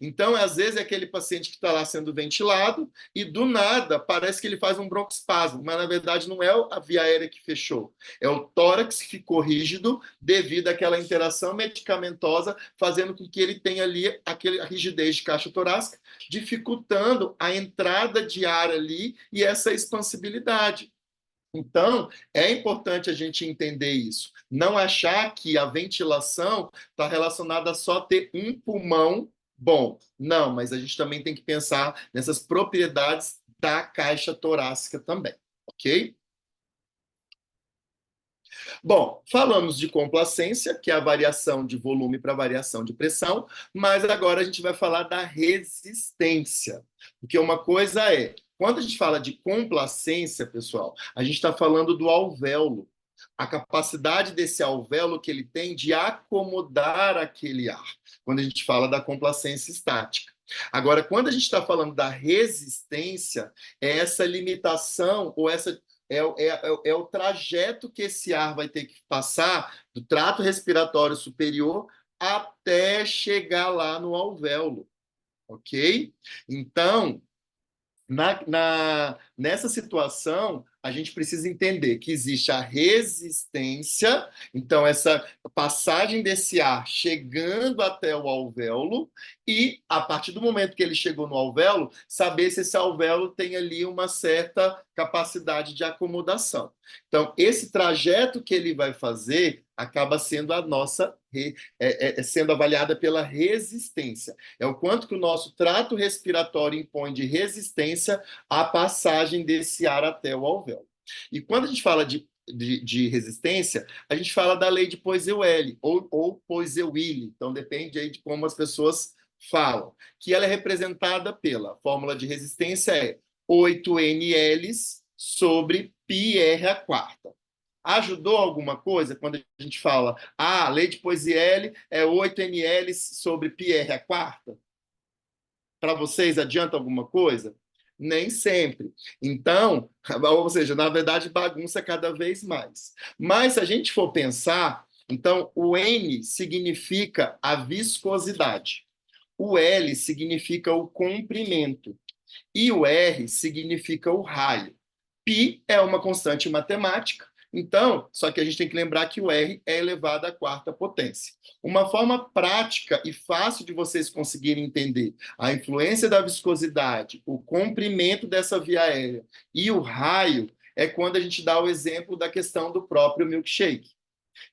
Então, às vezes, é aquele paciente que está lá sendo ventilado e, do nada, parece que ele faz um broncoespasmo, mas, na verdade, não é a via aérea que fechou. É o tórax que ficou rígido devido àquela interação medicamentosa, fazendo com que ele tenha ali a rigidez de caixa torácica, dificultando a entrada de ar ali e essa expansibilidade. Então, é importante a gente entender isso. Não achar que a ventilação está relacionada a só ter um pulmão bom. Não, mas a gente também tem que pensar nessas propriedades da caixa torácica também, ok? Bom, falamos de complacência, que é a variação de volume para variação de pressão, mas agora a gente vai falar da resistência. Porque uma coisa é, quando a gente fala de complacência, pessoal, a gente está falando do alvéolo. A capacidade desse alvéolo que ele tem de acomodar aquele ar, quando a gente fala da complacência estática. Agora, quando a gente está falando da resistência, é essa limitação ou é o trajeto que esse ar vai ter que passar do trato respiratório superior até chegar lá no alvéolo, ok? Então, nessa situação, a gente precisa entender que existe a resistência, então essa passagem desse ar chegando até o alvéolo, e a partir do momento que ele chegou no alvéolo, saber se esse alvéolo tem ali uma certa capacidade de acomodação. Então, esse trajeto que ele vai fazer acaba sendo a nossa sendo avaliada pela resistência. É o quanto que o nosso trato respiratório impõe de resistência à passagem desse ar até o alvéolo. E quando a gente fala de resistência, a gente fala da lei de Poiseuille ou Poiseuille, então depende aí de como as pessoas falam, que ela é representada pela fórmula de resistência é 8 nLs sobre πr a quarta. Ajudou alguma coisa quando a gente fala, a lei de Poiseuille é 8 nLs sobre πr a quarta? Para vocês adianta alguma coisa? Nem sempre. Então, ou seja, na verdade, bagunça cada vez mais. Mas se a gente for pensar, então o N significa a viscosidade, o L significa o comprimento e o R significa o raio. Π é uma constante matemática, então, só que a gente tem que lembrar que o R é elevado à quarta potência. Uma forma prática e fácil de vocês conseguirem entender a influência da viscosidade, o comprimento dessa via aérea e o raio é quando a gente dá o exemplo da questão do próprio milkshake.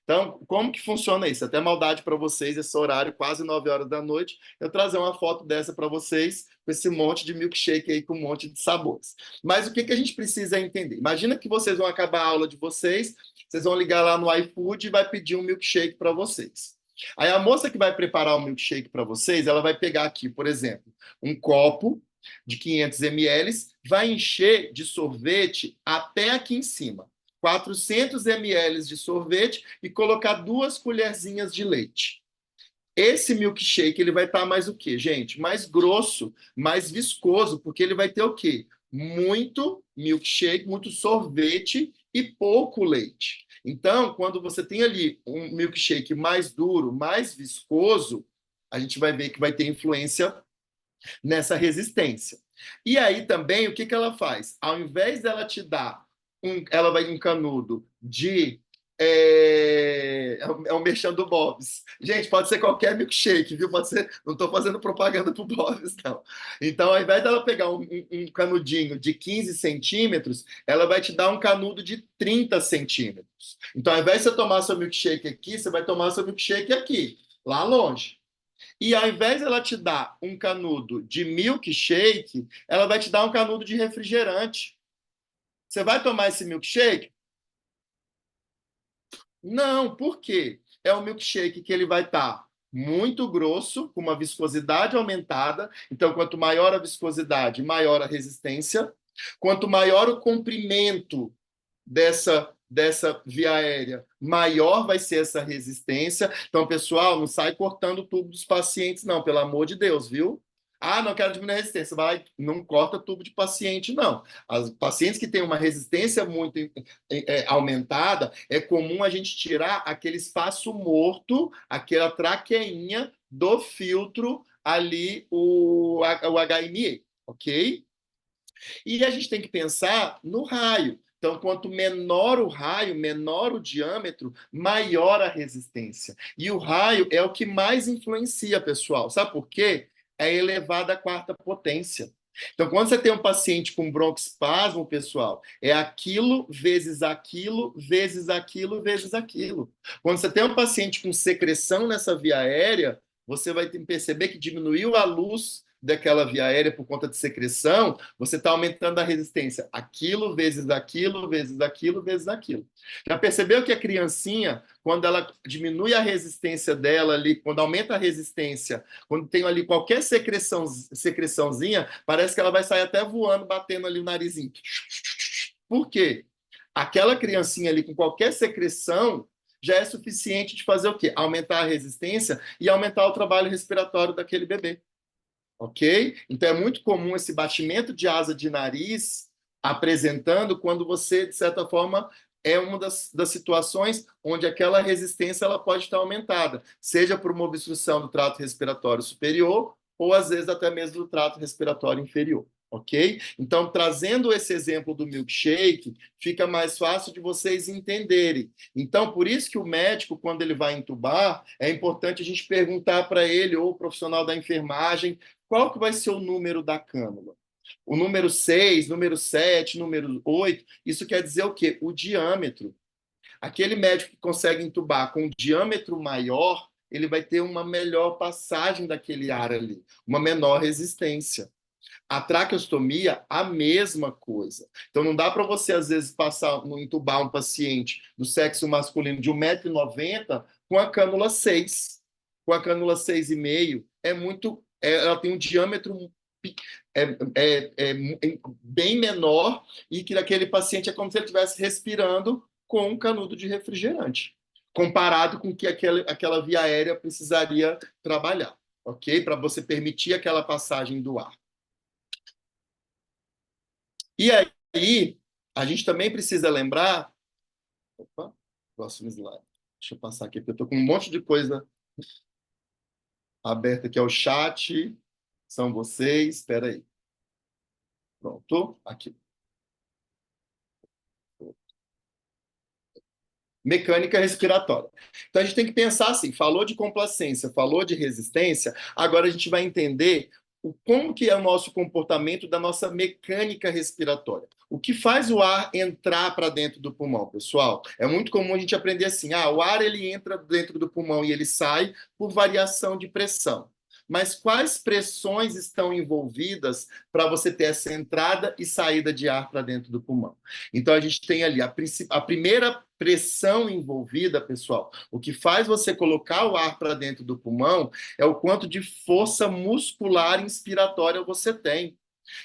Então, como que funciona isso? Até maldade para vocês, esse horário, quase 9 horas da noite, eu trazer uma foto dessa para vocês, com esse monte de milkshake aí, com um monte de sabores. Mas o que, que a gente precisa entender? Imagina que vocês vão acabar a aula de vocês, vocês vão ligar lá no iFood e vai pedir um milkshake para vocês. Aí a moça que vai preparar o milkshake para vocês, ela vai pegar aqui, por exemplo, um copo de 500 ml, vai encher de sorvete até aqui em cima. 400 ml de sorvete e colocar 2 colherzinhas de leite. Esse milkshake ele vai estar mais o quê, gente? Mais grosso, mais viscoso, porque ele vai ter o quê? Muito milkshake, muito sorvete e pouco leite. Então, quando você tem ali um milkshake mais duro, mais viscoso, a gente vai ver que vai ter influência nessa resistência. E aí também, o que, que ela faz? Ao invés dela te dar ela vai um canudo de é um merchan do Bob's. Gente, pode ser qualquer milkshake, viu? Pode ser, não estou fazendo propaganda para o Bob's, não. Então, ao invés dela pegar um canudinho de 15 centímetros, ela vai te dar um canudo de 30 centímetros. Então, ao invés de você tomar seu milkshake aqui, você vai tomar seu milkshake aqui, lá longe. E ao invés de ela te dar um canudo de milkshake, ela vai te dar um canudo de refrigerante. Você vai tomar esse milkshake? Não, por quê? É um milkshake que ele vai estar muito grosso, com uma viscosidade aumentada. Então, quanto maior a viscosidade, maior a resistência. Quanto maior o comprimento dessa via aérea, maior vai ser essa resistência. Então, pessoal, não sai cortando o tubo dos pacientes, não, pelo amor de Deus, viu? Ah, não quero diminuir a resistência. Vai, não corta tubo de paciente, não. As pacientes que têm uma resistência muito aumentada, é comum a gente tirar aquele espaço morto, aquela traqueinha do filtro ali, o HME, ok? E a gente tem que pensar no raio. Então, quanto menor o raio, menor o diâmetro, maior a resistência. E o raio é o que mais influencia, pessoal. Sabe por quê? É elevado à quarta potência. Então, quando você tem um paciente com broncoespasmo, pessoal, é aquilo vezes aquilo, vezes aquilo, vezes aquilo. Quando você tem um paciente com secreção nessa via aérea, você vai perceber que diminuiu a luz daquela via aérea por conta de secreção, você está aumentando a resistência. Aquilo, vezes aquilo, vezes aquilo, vezes aquilo. Já percebeu que a criancinha, quando ela diminui a resistência dela ali, quando aumenta a resistência, quando tem ali qualquer secreçãozinha, parece que ela vai sair até voando, batendo ali o narizinho. Por quê? Aquela criancinha ali com qualquer secreção já é suficiente de fazer o quê? Aumentar a resistência e aumentar o trabalho respiratório daquele bebê. Ok? Então é muito comum esse batimento de asa de nariz apresentando quando você, de certa forma, é uma das situações onde aquela resistência ela pode estar aumentada, seja por uma obstrução do trato respiratório superior ou, às vezes, até mesmo do trato respiratório inferior. Ok? Então, trazendo esse exemplo do milkshake, fica mais fácil de vocês entenderem. Então, por isso que o médico, quando ele vai entubar, é importante a gente perguntar para ele, ou o profissional da enfermagem, qual que vai ser o número da cânula. O número 6, número 7, número 8, isso quer dizer o quê? O diâmetro. Aquele médico que consegue entubar com um diâmetro maior, ele vai ter uma melhor passagem daquele ar ali, uma menor resistência. A traqueostomia, a mesma coisa. Então, não dá para você, às vezes, entubar um paciente do sexo masculino de 1,90 m com a cânula 6. Com a cânula 6,5, ela tem um diâmetro é, bem menor e que aquele paciente é como se ele estivesse respirando com um canudo de refrigerante, comparado com o que aquela via aérea precisaria trabalhar, ok? Para você permitir aquela passagem do ar. E aí, a gente também precisa lembrar. Opa, próximo slide. Deixa eu passar aqui, porque eu estou com um monte de coisa aberta aqui. É o chat, são vocês. Espera aí. Pronto, aqui. Mecânica respiratória. Então a gente tem que pensar assim, falou de complacência, falou de resistência, agora a gente vai entender como que é o nosso comportamento da nossa mecânica respiratória. O que faz o ar entrar para dentro do pulmão, pessoal? É muito comum a gente aprender assim, o ar ele entra dentro do pulmão e ele sai por variação de pressão. Mas quais pressões estão envolvidas para você ter essa entrada e saída de ar para dentro do pulmão? Então, a gente tem ali a primeira pressão envolvida, pessoal. O que faz você colocar o ar para dentro do pulmão é o quanto de força muscular inspiratória você tem.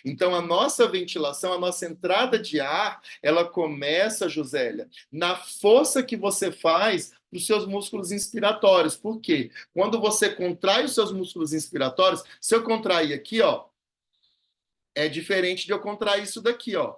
Então, a nossa ventilação, a nossa entrada de ar, ela começa, Josélia, na força que você faz para os seus músculos inspiratórios. Por quê? Quando você contrai os seus músculos inspiratórios, se eu contrair aqui, ó, é diferente de eu contrair isso daqui, ó.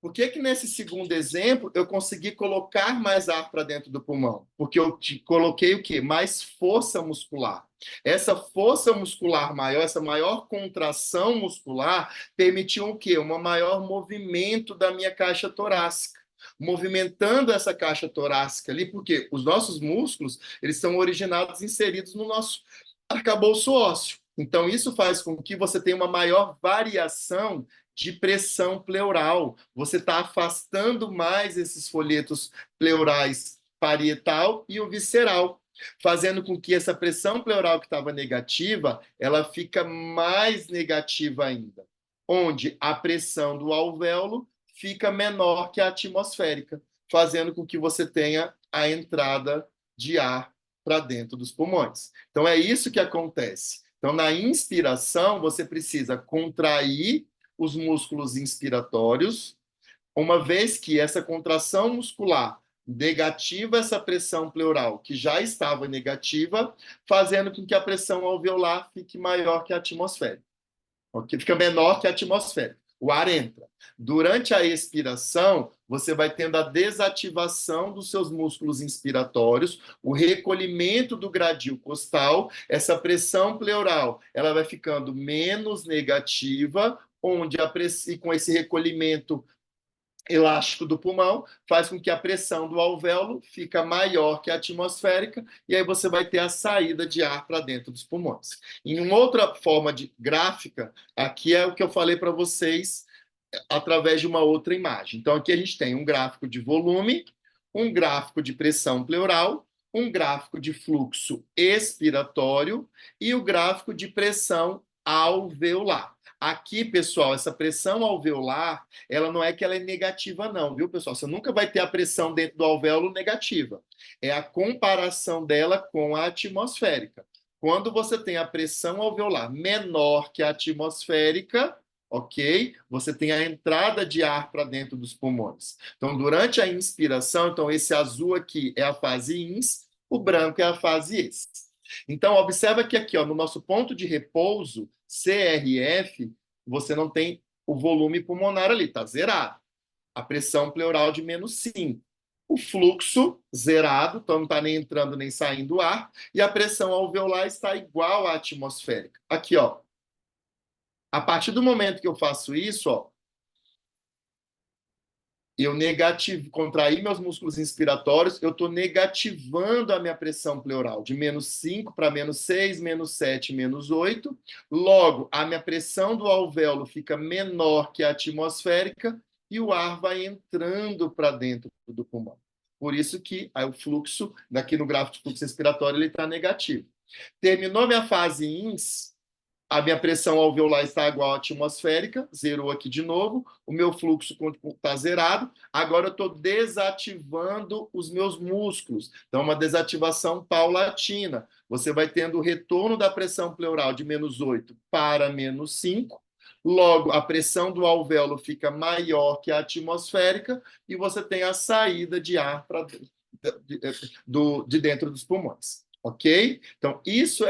Por que que nesse segundo exemplo eu consegui colocar mais ar para dentro do pulmão? Porque eu coloquei o quê? Mais força muscular. Essa força muscular maior, essa maior contração muscular, permitiu o quê? Um maior movimento da minha caixa torácica. Movimentando essa caixa torácica ali, porque os nossos músculos, eles são originados, inseridos no nosso arcabouço ósseo. Então, isso faz com que você tenha uma maior variação de pressão pleural. Você está afastando mais esses folhetos pleurais parietal e o visceral, fazendo com que essa pressão pleural que estava negativa, ela fica mais negativa ainda, onde a pressão do alvéolo fica menor que a atmosférica, fazendo com que você tenha a entrada de ar para dentro dos pulmões. Então é isso que acontece. Então na inspiração você precisa contrair os músculos inspiratórios, uma vez que essa contração muscular negativa essa pressão pleural, que já estava negativa, fazendo com que a pressão alveolar fique maior que a atmosférica, okay? Fica menor que a atmosférica. O ar entra. Durante a expiração, você vai tendo a desativação dos seus músculos inspiratórios, o recolhimento do gradil costal, essa pressão pleural, ela vai ficando menos negativa, onde e com esse recolhimento elástico do pulmão, faz com que a pressão do alvéolo fica maior que a atmosférica, e aí você vai ter a saída de ar para dentro dos pulmões. Em uma outra forma de gráfica, aqui é o que eu falei para vocês através de uma outra imagem. Então, aqui a gente tem um gráfico de volume, um gráfico de pressão pleural, um gráfico de fluxo expiratório e o gráfico de pressão alveolar. Aqui, pessoal, essa pressão alveolar, ela não é que ela é negativa, não, viu, pessoal? Você nunca vai ter a pressão dentro do alvéolo negativa. É a comparação dela com a atmosférica. Quando você tem a pressão alveolar menor que a atmosférica, ok? Você tem a entrada de ar para dentro dos pulmões. Então, durante a inspiração, então esse azul aqui é a fase ins, o branco é a fase ex. Então, observa que aqui, ó, no nosso ponto de repouso, CRF, você não tem o volume pulmonar ali, está zerado. A pressão pleural de -5. O fluxo zerado, então não está nem entrando nem saindo ar, e a pressão alveolar está igual à atmosférica. Aqui, ó, A partir do momento que eu faço isso, ó, eu negativo, contraí meus músculos inspiratórios, eu estou negativando a minha pressão pleural, de -5 para -6, -7, -8. Logo, a minha pressão do alvéolo fica menor que a atmosférica e o ar vai entrando para dentro do pulmão. Por isso que aí o fluxo, daqui no gráfico de fluxo respiratório, ele está negativo. Terminou minha fase INS, a minha pressão alveolar está igual à atmosférica, zerou aqui de novo, o meu fluxo está zerado, agora eu estou desativando os meus músculos. Então, uma desativação paulatina. Você vai tendo o retorno da pressão pleural de -8 para -5, logo a pressão do alvéolo fica maior que a atmosférica e você tem a saída de ar para de dentro dos pulmões. Ok? Então, isso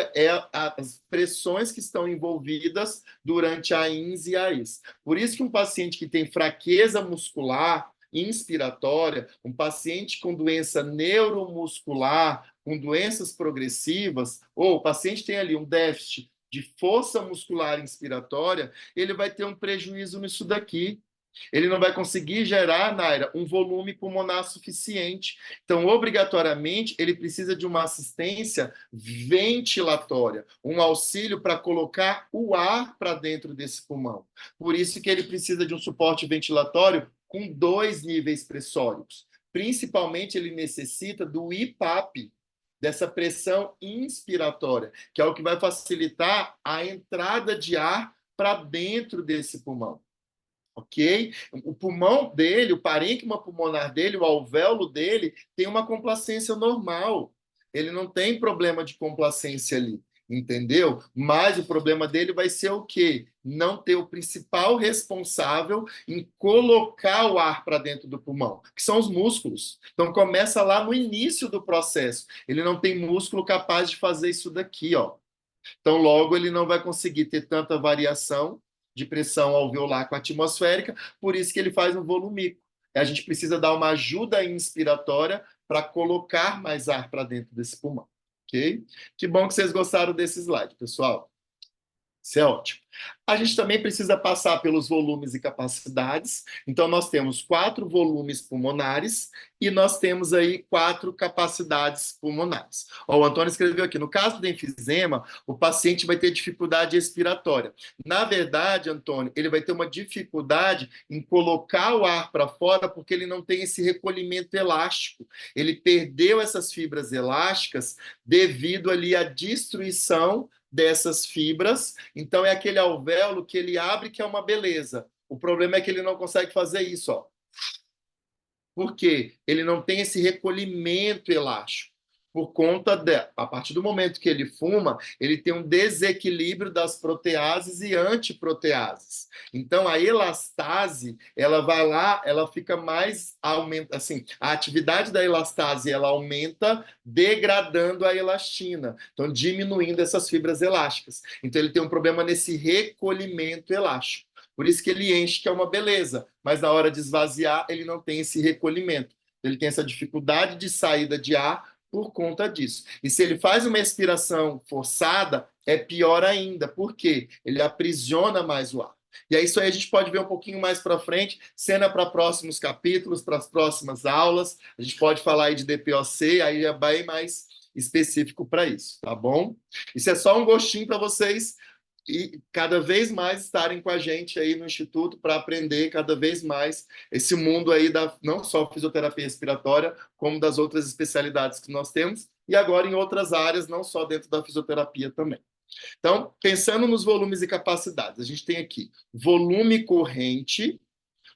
as pressões que estão envolvidas durante a INS e a IS. Por isso que um paciente que tem fraqueza muscular inspiratória, um paciente com doença neuromuscular, com doenças progressivas, ou o paciente tem ali um déficit de força muscular inspiratória, ele vai ter um prejuízo nisso daqui. Ele não vai conseguir gerar, Naira, um volume pulmonar suficiente. Então, obrigatoriamente, ele precisa de uma assistência ventilatória, um auxílio para colocar o ar para dentro desse pulmão. Por isso que ele precisa de um suporte ventilatório com 2 níveis pressóricos. Principalmente, ele necessita do IPAP, dessa pressão inspiratória, que é o que vai facilitar a entrada de ar para dentro desse pulmão. Ok? O pulmão dele, o parênquima pulmonar dele, o alvéolo dele, tem uma complacência normal. Ele não tem problema de complacência ali, entendeu? Mas o problema dele vai ser o quê? Não ter o principal responsável em colocar o ar para dentro do pulmão, que são os músculos. Então começa lá no início do processo. Ele não tem músculo capaz de fazer isso daqui, ó. Então, logo, ele não vai conseguir ter tanta variação de pressão alveolar com a atmosférica, por isso que ele faz um volumíco. A gente precisa dar uma ajuda inspiratória para colocar mais ar para dentro desse pulmão. Ok? Que bom que vocês gostaram desse slide, pessoal. Isso é ótimo. A gente também precisa passar pelos volumes e capacidades. Então, nós temos 4 volumes pulmonares e nós temos aí 4 capacidades pulmonares. Ó, o Antônio escreveu aqui, no caso do enfisema, o paciente vai ter dificuldade respiratória. Na verdade, Antônio, ele vai ter uma dificuldade em colocar o ar para fora porque ele não tem esse recolhimento elástico. Ele perdeu essas fibras elásticas devido ali à destruição dessas fibras, então é aquele alvéolo que ele abre que é uma beleza. O problema é que ele não consegue fazer isso, ó. Por quê? Ele não tem esse recolhimento elástico. Por conta a partir do momento que ele fuma, ele tem um desequilíbrio das proteases e antiproteases. Então a elastase, ela vai lá, ela fica mais aumenta, assim, a atividade da elastase ela aumenta, degradando a elastina, então diminuindo essas fibras elásticas. Então ele tem um problema nesse recolhimento elástico. Por isso que ele enche, que é uma beleza, mas na hora de esvaziar, ele não tem esse recolhimento. Ele tem essa dificuldade de saída de ar por conta disso. E se ele faz uma expiração forçada, é pior ainda. Por quê? Ele aprisiona mais o ar. E é isso aí, a gente pode ver um pouquinho mais para frente, cena para próximos capítulos, para as próximas aulas. A gente pode falar aí de DPOC, aí é bem mais específico para isso, tá bom? Isso é só um gostinho para vocês e cada vez mais estarem com a gente aí no Instituto para aprender cada vez mais esse mundo aí da não só fisioterapia respiratória, como das outras especialidades que nós temos, e agora em outras áreas, não só dentro da fisioterapia também. Então, pensando nos volumes e capacidades, a gente tem aqui volume corrente,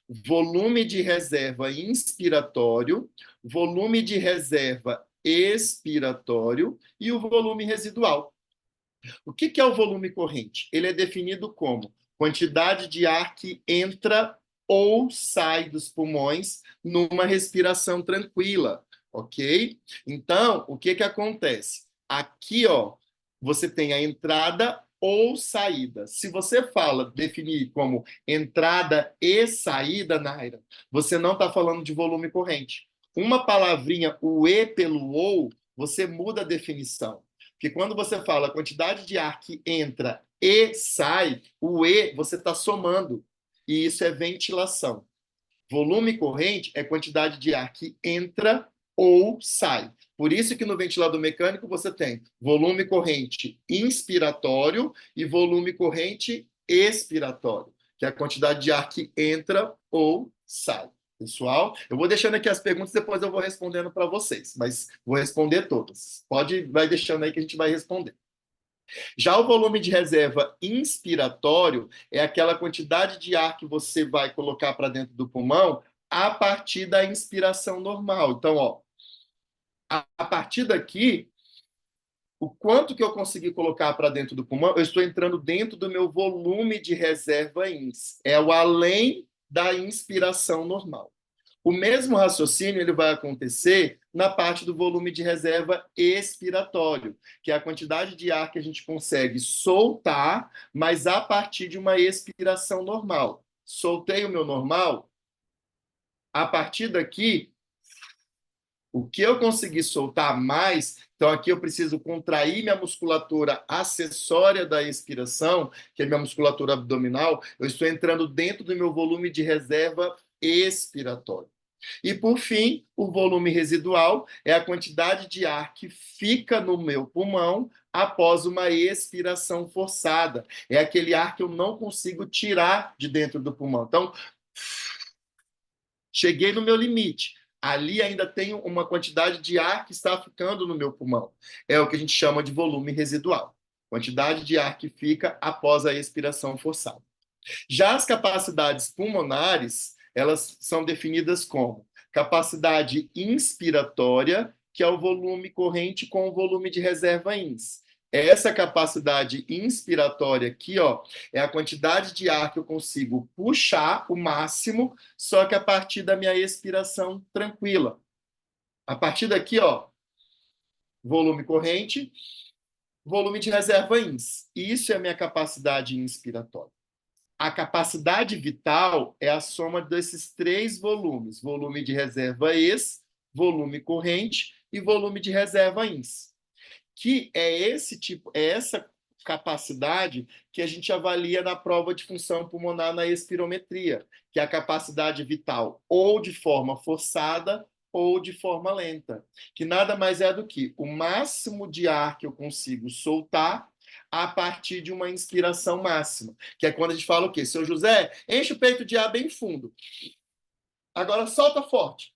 volume de reserva inspiratório, volume de reserva expiratório e o volume residual. O que é o volume corrente? Ele é definido como quantidade de ar que entra ou sai dos pulmões numa respiração tranquila, ok? Então, o que acontece? Aqui, ó, você tem a entrada ou saída. Se você fala, definir como entrada e saída, Naira, você não está falando de volume corrente. Uma palavrinha, o E pelo ou, você muda a definição. Porque quando você fala a quantidade de ar que entra e sai, o E você está somando, e isso é ventilação. Volume corrente é quantidade de ar que entra ou sai. Por isso que no ventilador mecânico você tem volume corrente inspiratório e volume corrente expiratório, que é a quantidade de ar que entra ou sai. Pessoal, eu vou deixando aqui as perguntas, depois eu vou respondendo para vocês, mas vou responder todas. Vai deixando aí que a gente vai responder. Já o volume de reserva inspiratório é aquela quantidade de ar que você vai colocar para dentro do pulmão a partir da inspiração normal. Então, ó, a partir daqui, o quanto que eu consegui colocar para dentro do pulmão, eu estou entrando dentro do meu volume de reserva ins. É o além da inspiração normal. O mesmo raciocínio ele vai acontecer na parte do volume de reserva expiratório, que é a quantidade de ar que a gente consegue soltar, mas a partir de uma expiração normal. Soltei o meu normal, a partir daqui, o que eu consegui soltar mais, então aqui eu preciso contrair minha musculatura acessória da expiração, que é minha musculatura abdominal, eu estou entrando dentro do meu volume de reserva expiratório. E, por fim, o volume residual é a quantidade de ar que fica no meu pulmão após uma expiração forçada. É aquele ar que eu não consigo tirar de dentro do pulmão. Então, cheguei no meu limite. Ali ainda tem uma quantidade de ar que está ficando no meu pulmão. É o que a gente chama de volume residual. Quantidade de ar que fica após a expiração forçada. Já as capacidades pulmonares, elas são definidas como capacidade inspiratória, que é o volume corrente com o volume de reserva ins. Essa capacidade inspiratória aqui, ó, é a quantidade de ar que eu consigo puxar o máximo, só que a partir da minha expiração tranquila. A partir daqui, ó, volume corrente, volume de reserva ins. Isso é a minha capacidade inspiratória. A capacidade vital é a soma desses três volumes: volume de reserva ex, volume corrente e volume de reserva ins. Que é essa capacidade que a gente avalia na prova de função pulmonar na espirometria, que é a capacidade vital ou de forma forçada ou de forma lenta, que nada mais é do que o máximo de ar que eu consigo soltar a partir de uma inspiração máxima, que é quando a gente fala o quê? Seu José, enche o peito de ar bem fundo. Agora solta forte.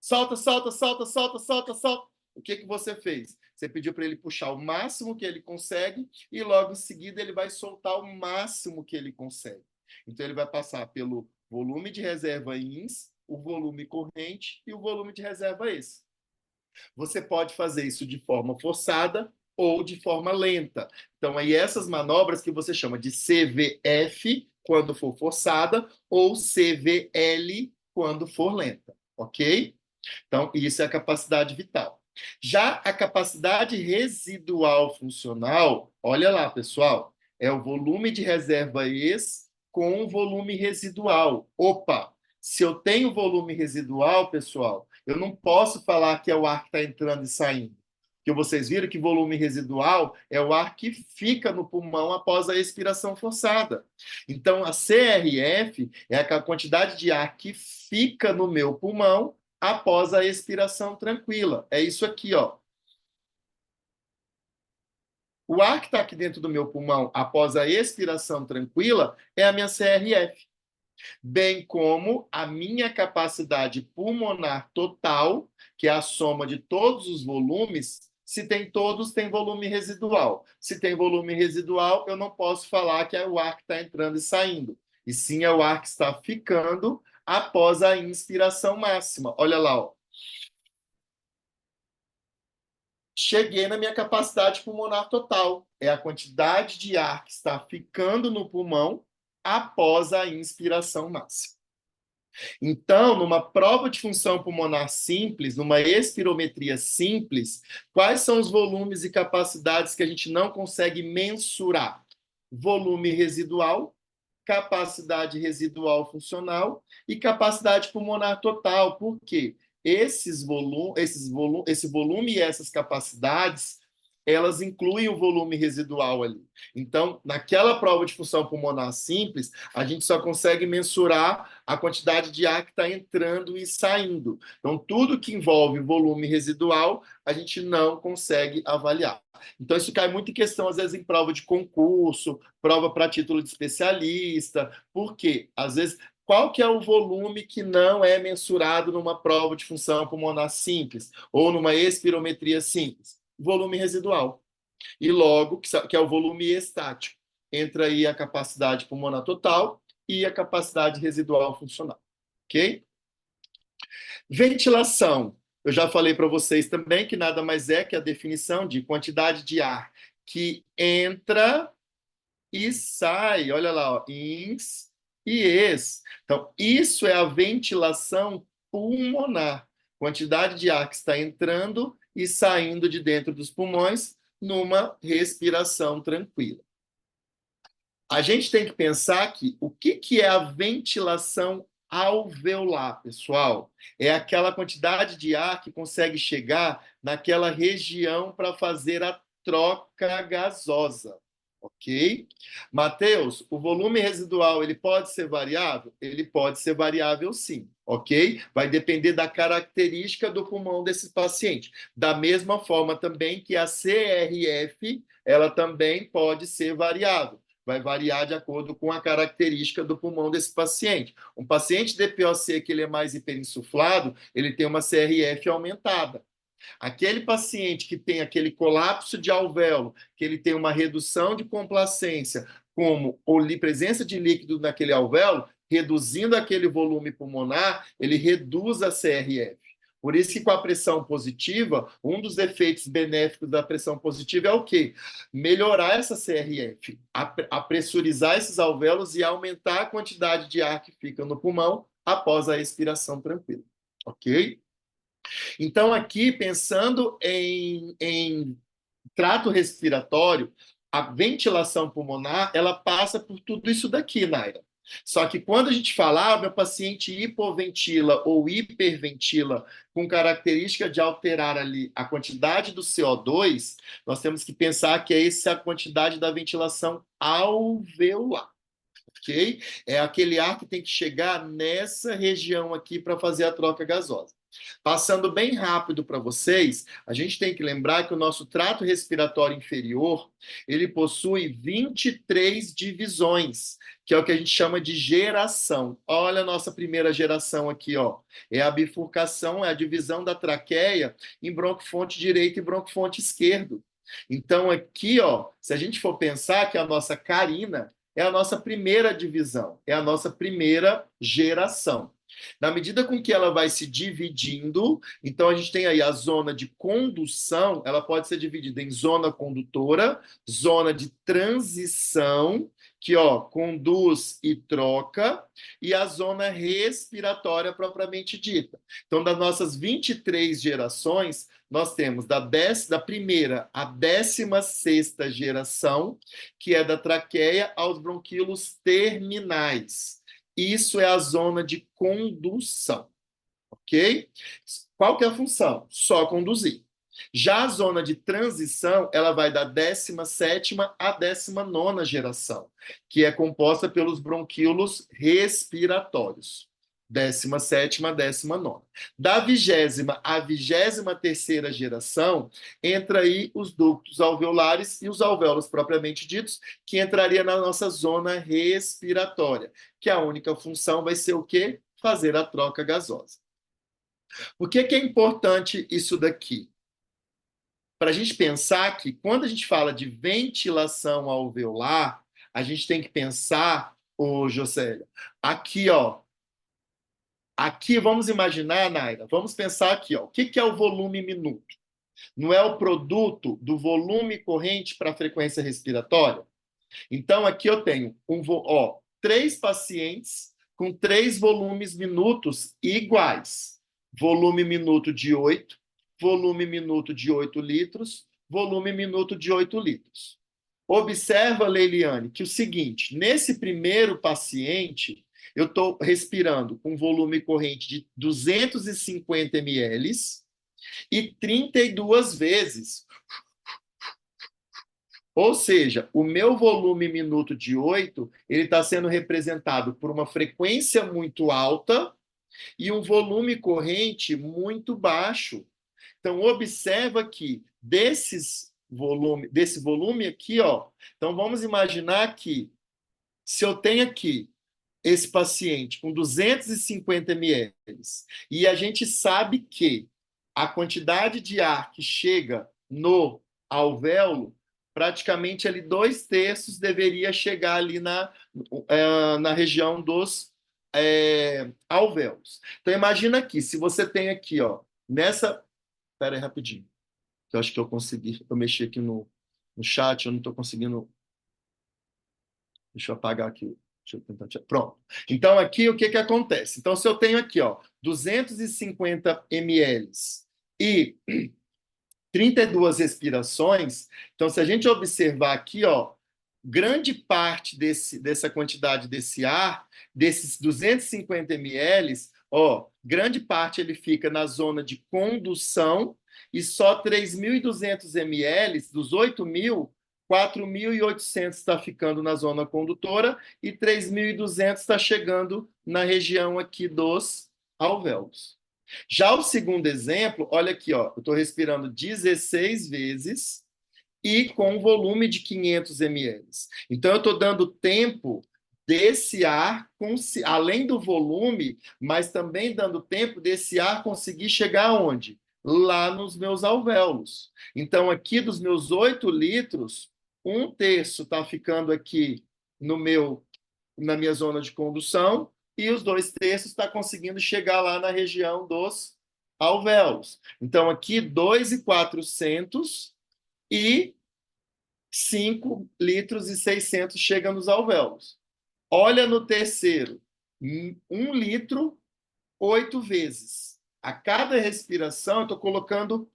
Solta, solta, solta, solta, solta, solta. O que você fez? Você pediu para ele puxar o máximo que ele consegue e logo em seguida ele vai soltar o máximo que ele consegue. Então ele vai passar pelo volume de reserva ins, o volume corrente e o volume de reserva ex. Você pode fazer isso de forma forçada ou de forma lenta. Então, aí essas manobras que você chama de CVF, quando for forçada, ou CVL, quando for lenta, ok? Então, isso é a capacidade vital. Já a capacidade residual funcional, olha lá, pessoal, é o volume de reserva ex com o volume residual. Opa, se eu tenho volume residual, pessoal, eu não posso falar que é o ar que está entrando e saindo. Porque vocês viram que volume residual é o ar que fica no pulmão após a expiração forçada. Então, a CRF é a quantidade de ar que fica no meu pulmão após a expiração tranquila. É isso aqui, ó. O ar que está aqui dentro do meu pulmão após a expiração tranquila é a minha CRF, bem como a minha capacidade pulmonar total, que é a soma de todos os volumes. Se tem todos, tem volume residual. Se tem volume residual, eu não posso falar que é o ar que está entrando e saindo, e sim é o ar que está ficando após a inspiração máxima. Olha lá, ó. Cheguei na minha capacidade pulmonar total. É a quantidade de ar que está ficando no pulmão após a inspiração máxima. Então, numa prova de função pulmonar simples, numa espirometria simples, quais são os volumes e capacidades que a gente não consegue mensurar? Volume residual, capacidade residual funcional e capacidade pulmonar total. Por quê? Esse volume e essas capacidades, elas incluem o volume residual ali. Então, naquela prova de função pulmonar simples, a gente só consegue mensurar a quantidade de ar que está entrando e saindo. Então, tudo que envolve volume residual, a gente não consegue avaliar. Então, isso cai muito em questão, às vezes, em prova de concurso, prova para título de especialista. Por quê? Às vezes, qual que é o volume que não é mensurado numa prova de função pulmonar simples ou numa espirometria simples? Volume residual. E logo, que é o volume estático. Entra aí a capacidade pulmonar total e a capacidade residual funcional. Ok? Ventilação. Eu já falei para vocês também que nada mais é que a definição de quantidade de ar que entra e sai. Olha lá, ó, ins e ex. Então, isso é a ventilação pulmonar. Quantidade de ar que está entrando e saindo de dentro dos pulmões numa respiração tranquila. A gente tem que pensar que o que é a ventilação alveolar, pessoal? É aquela quantidade de ar que consegue chegar naquela região para fazer a troca gasosa, ok? Mateus, o volume residual ele pode ser variável? Ele pode ser variável, sim, ok? Vai depender da característica do pulmão desse paciente. Da mesma forma também que a CRF, ela também pode ser variável. Vai variar de acordo com a característica do pulmão desse paciente. Um paciente DPOC que ele é mais hiperinsuflado, ele tem uma CRF aumentada. Aquele paciente que tem aquele colapso de alvéolo, que ele tem uma redução de complacência, como presença de líquido naquele alvéolo, reduzindo aquele volume pulmonar, ele reduz a CRF. Por isso que com a pressão positiva, um dos efeitos benéficos da pressão positiva é o quê? Melhorar essa CRF, a pressurizar esses alvéolos e aumentar a quantidade de ar que fica no pulmão após a expiração tranquila. Ok? Então, aqui, pensando em trato respiratório, a ventilação pulmonar, ela passa por tudo isso daqui, Naira. Só que quando a gente fala, meu paciente hipoventila ou hiperventila com característica de alterar ali a quantidade do CO2, nós temos que pensar que essa é a quantidade da ventilação alveolar, ok? É aquele ar que tem que chegar nessa região aqui para fazer a troca gasosa. Passando bem rápido para vocês, a gente tem que lembrar que o nosso trato respiratório inferior, ele possui 23 divisões, que é o que a gente chama de geração. Olha a nossa primeira geração aqui, ó. É a bifurcação, é a divisão da traqueia em broncofonte direito e broncofonte esquerdo. Então aqui, ó, se a gente for pensar que a nossa carina é a nossa primeira divisão, é a nossa primeira geração. Na medida com que ela vai se dividindo, então a gente tem aí a zona de condução, ela pode ser dividida em zona condutora, zona de transição, que ó, conduz e troca, e a zona respiratória propriamente dita. Então, das nossas 23 gerações, nós temos da primeira à 16ª geração, que é da traqueia aos bronquíolos terminais. Isso é a zona de condução, ok? Qual que é a função? Só conduzir. Já a zona de transição, ela vai da 17ª à 19ª geração, que é composta pelos bronquíolos respiratórios. 17ª, 19ª. Da 20ª à 23ª geração, entra aí os ductos alveolares e os alvéolos propriamente ditos, que entraria na nossa zona respiratória, que a única função vai ser o quê? Fazer a troca gasosa. Por que é importante isso daqui? Para a gente pensar que, quando a gente fala de ventilação alveolar, a gente tem que pensar, ô José, aqui, ó, aqui, vamos imaginar, Naira, vamos pensar aqui, ó, o que é o volume minuto? Não é o produto do volume corrente para a frequência respiratória? Então, aqui eu tenho ó, 3 pacientes com 3 volumes minutos iguais. Volume minuto de 8, volume minuto de 8 litros, volume minuto de 8 litros. Observa, Leiliane, que o seguinte, nesse primeiro paciente, eu estou respirando com volume corrente de 250 ml e 32 vezes. Ou seja, o meu volume minuto de 8 ele está sendo representado por uma frequência muito alta e um volume corrente muito baixo. Então, observa que desse volume aqui, ó, então vamos imaginar que se eu tenho aqui esse paciente com 250 ml e a gente sabe que a quantidade de ar que chega no alvéolo, praticamente ali 2/3 deveria chegar ali na região dos alvéolos. Então imagina aqui, se você tem aqui, ó, nessa... Espera aí rapidinho, que eu acho que eu consegui, eu mexi aqui no chat, eu não estou conseguindo... Deixa eu apagar aqui. Deixa eu tentar tirar. Pronto. Então, aqui, o que que acontece? Então, se eu tenho aqui, ó, 250 ml e 32 respirações, então, se a gente observar aqui, ó, grande parte dessa quantidade desse ar, desses 250 ml, ó, grande parte ele fica na zona de condução e só 3.200 ml dos 8.000, 4.800 está ficando na zona condutora e 3.200 está chegando na região aqui dos alvéolos. Já o segundo exemplo, olha aqui, ó, eu estou respirando 16 vezes e com um volume de 500 ml. Então, eu estou dando tempo desse ar, além do volume, mas também dando tempo desse ar conseguir chegar aonde? Lá nos meus alvéolos. Então, aqui dos meus 8 litros, 1/3 está ficando aqui na minha zona de condução e os 2/3 está conseguindo chegar lá na região dos alvéolos. Então, aqui 2.400 e 5 litros e 600 chega nos alvéolos. Olha no terceiro, 1 litro, 8 vezes. A cada respiração, eu estou colocando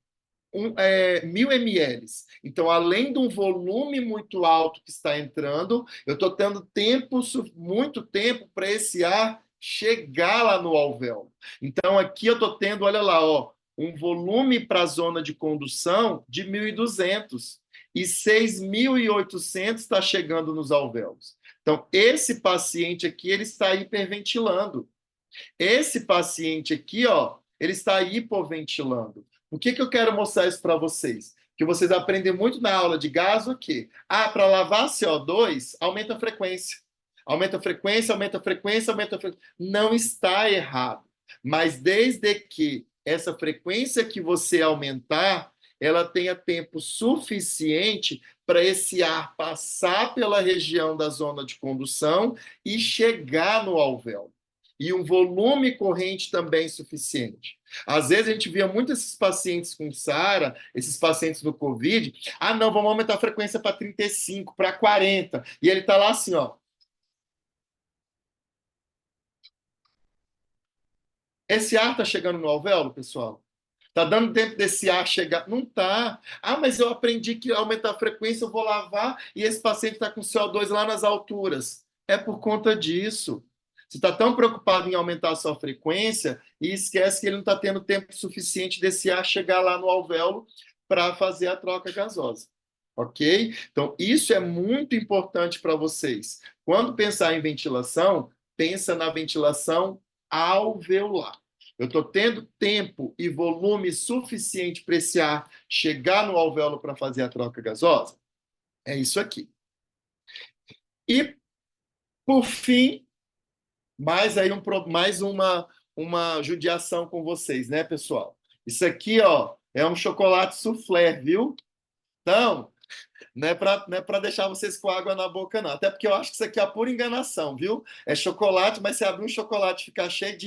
1.000 ml. Então, além de um volume muito alto que está entrando, eu estou tendo muito tempo para esse ar chegar lá no alvéolo. Então, aqui eu estou tendo, olha lá, ó, um volume para a zona de condução de 1.200 e 6.800 está chegando nos alvéolos. Então, esse paciente aqui, ele está hiperventilando. Esse paciente aqui, ó, ele está hipoventilando. O que que eu quero mostrar isso para vocês? Que vocês aprendem muito na aula de gás o quê? Ah, para lavar CO2, aumenta a frequência. Aumenta a frequência, aumenta a frequência, aumenta a frequência. Não está errado. Mas desde que essa frequência que você aumentar, ela tenha tempo suficiente para esse ar passar pela região da zona de condução e chegar no alvéolo e um volume corrente também suficiente. Às vezes a gente via muito esses pacientes com SARA, esses pacientes no COVID, ah, não, vamos aumentar a frequência para 35, para 40, e ele está lá assim, ó. Esse ar está chegando no alvéolo, pessoal? Está dando tempo desse ar chegar? Não está. Ah, mas eu aprendi que aumentar a frequência, eu vou lavar e esse paciente está com CO2 lá nas alturas. É por conta disso. Você está tão preocupado em aumentar a sua frequência e esquece que ele não está tendo tempo suficiente desse ar chegar lá no alvéolo para fazer a troca gasosa. Ok? Então, isso é muito importante para vocês. Quando pensar em ventilação, pensa na ventilação alveolar. Eu estou tendo tempo e volume suficiente para esse ar chegar no alvéolo para fazer a troca gasosa? É isso aqui. E, por fim, mais uma judiação com vocês, né, pessoal? Isso aqui, ó, é um chocolate soufflé, viu? Então, não é para deixar vocês com água na boca, não. Até porque eu acho que isso aqui é a pura enganação, viu? É chocolate, mas se abrir um chocolate e ficar cheio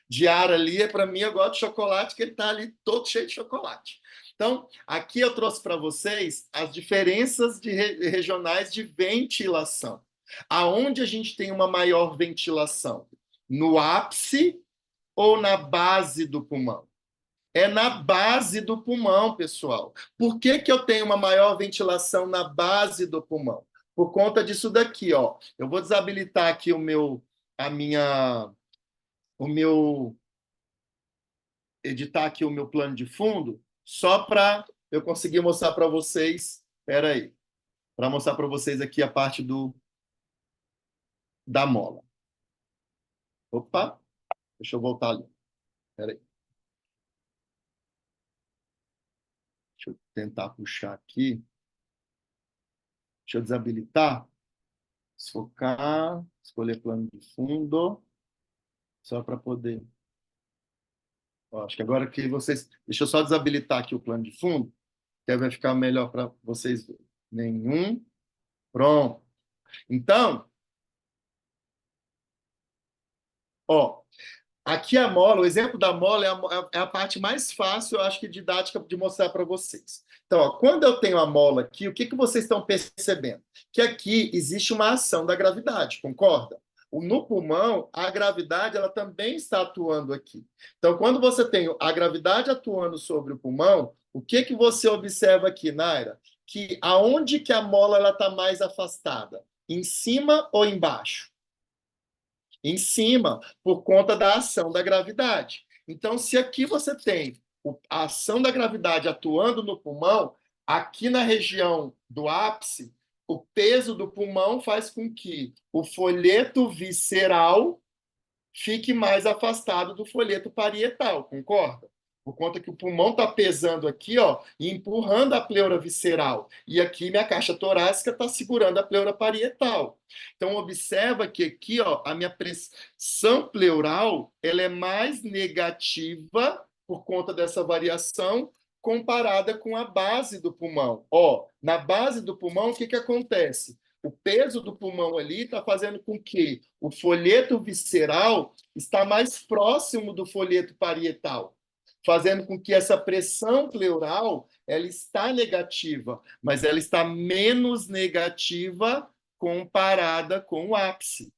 de ar ali, para mim, eu gosto de chocolate, que ele está ali todo cheio de chocolate. Então, aqui eu trouxe para vocês as diferenças regionais de ventilação. Aonde a gente tem uma maior ventilação? No ápice ou na base do pulmão? É na base do pulmão, pessoal. Por que que eu tenho uma maior ventilação na base do pulmão? Por conta disso daqui, ó. Eu vou desabilitar aqui o meu, editar aqui o meu plano de fundo, só para eu conseguir mostrar para vocês. Espera aí. para mostrar para vocês aqui a parte da mola. Opa, deixa eu voltar ali. Espera aí. Deixa eu tentar puxar aqui. Deixa eu desabilitar. Desfocar. Escolher plano de fundo. Só para poder. Ó, acho que agora que vocês. Deixa eu só desabilitar aqui o plano de fundo, que aí vai ficar melhor para vocês verem. Nenhum. Pronto. Então, ó, aqui a mola, o exemplo da mola é a parte mais fácil, eu acho que didática de mostrar para vocês. Então, ó, quando eu tenho a mola aqui, o que, que vocês estão percebendo? Que aqui existe uma ação da gravidade, concorda? No pulmão, a gravidade ela também está atuando aqui. Então, quando você tem a gravidade atuando sobre o pulmão, o que, que você observa aqui, Naira? Que aonde que a mola está mais afastada? Em cima ou embaixo? Em cima, por conta da ação da gravidade. Então, se aqui você tem a ação da gravidade atuando no pulmão, aqui na região do ápice, o peso do pulmão faz com que o folheto visceral fique mais afastado do folheto parietal, concorda? Por conta que o pulmão está pesando aqui, ó, e empurrando a pleura visceral. E aqui minha caixa torácica está segurando a pleura parietal. Então, observa que aqui, ó, a minha pressão pleural ela é mais negativa por conta dessa variação comparada com a base do pulmão. Ó, na base do pulmão, o que, que acontece? O peso do pulmão ali está fazendo com que o folheto visceral está mais próximo do folheto parietal, fazendo com que essa pressão pleural ela está negativa, mas ela está menos negativa comparada com o ápice.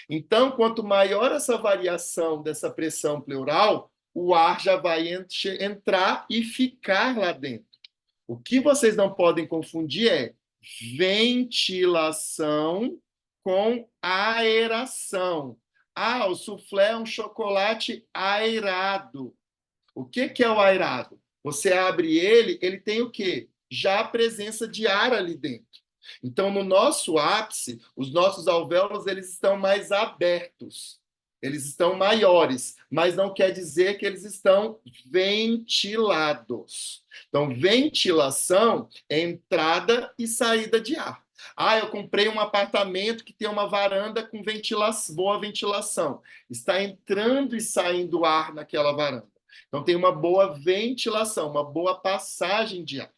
Então, quanto maior essa variação dessa pressão pleural, o ar já vai entrar e ficar lá dentro. O que vocês não podem confundir é ventilação com aeração. Ah, o soufflé é um chocolate aerado. O que, que é o aerado? Você abre ele, ele tem o quê? Já a presença de ar ali dentro. Então, no nosso ápice, os nossos alvéolos eles estão mais abertos. Eles estão maiores, mas não quer dizer que eles estão ventilados. Então, ventilação é entrada e saída de ar. Ah, eu comprei um apartamento que tem uma varanda com boa ventilação. Está entrando e saindo ar naquela varanda. Então, tem uma boa ventilação, uma boa passagem de ar.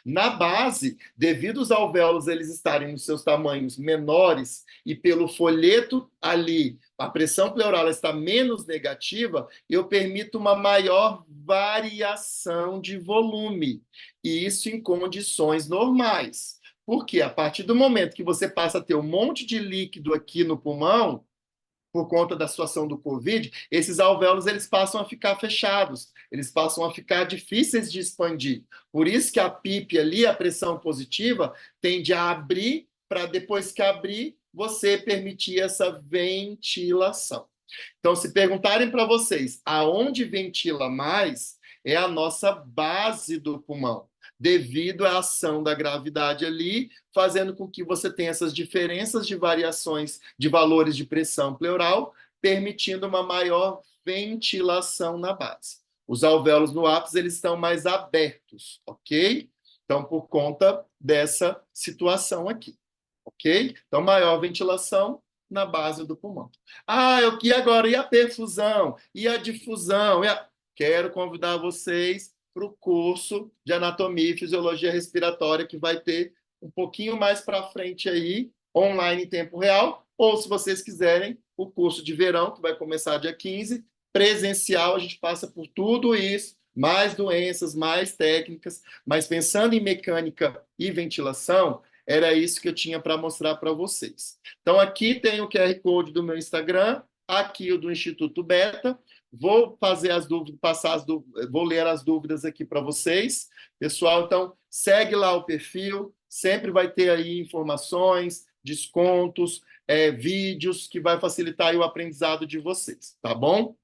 Na base, devido aos alvéolos eles estarem nos seus tamanhos menores e pelo folheto ali, a pressão pleural está menos negativa, eu permito uma maior variação de volume. E isso em condições normais. Porque a partir do momento que você passa a ter um monte de líquido aqui no pulmão, por conta da situação do Covid, esses alvéolos eles passam a ficar fechados, eles passam a ficar difíceis de expandir. Por isso que a PIP ali, a pressão positiva, tende a abrir para depois que abrir, você permitir essa ventilação. Então, se perguntarem para vocês aonde ventila mais, é a nossa base do pulmão, devido à ação da gravidade ali, fazendo com que você tenha essas diferenças de variações de valores de pressão pleural, permitindo uma maior ventilação na base. Os alvéolos no ápice eles estão mais abertos, ok? Então, por conta dessa situação aqui, ok? Então, maior ventilação na base do pulmão. Ah, e agora? E a perfusão? E a difusão? Quero convidar vocês para o curso de anatomia e fisiologia respiratória que vai ter um pouquinho mais para frente aí, online em tempo real, ou se vocês quiserem, o curso de verão, que vai começar dia 15, presencial, a gente passa por tudo isso, mais doenças, mais técnicas, mas pensando em mecânica e ventilação, era isso que eu tinha para mostrar para vocês. Então, aqui tem o QR Code do meu Instagram, aqui o do Instituto Beta. Vou fazer as dúvidas, vou ler as dúvidas aqui para vocês. Pessoal, então, segue lá o perfil, sempre vai ter aí informações, descontos, vídeos que vai facilitar aí o aprendizado de vocês, tá bom?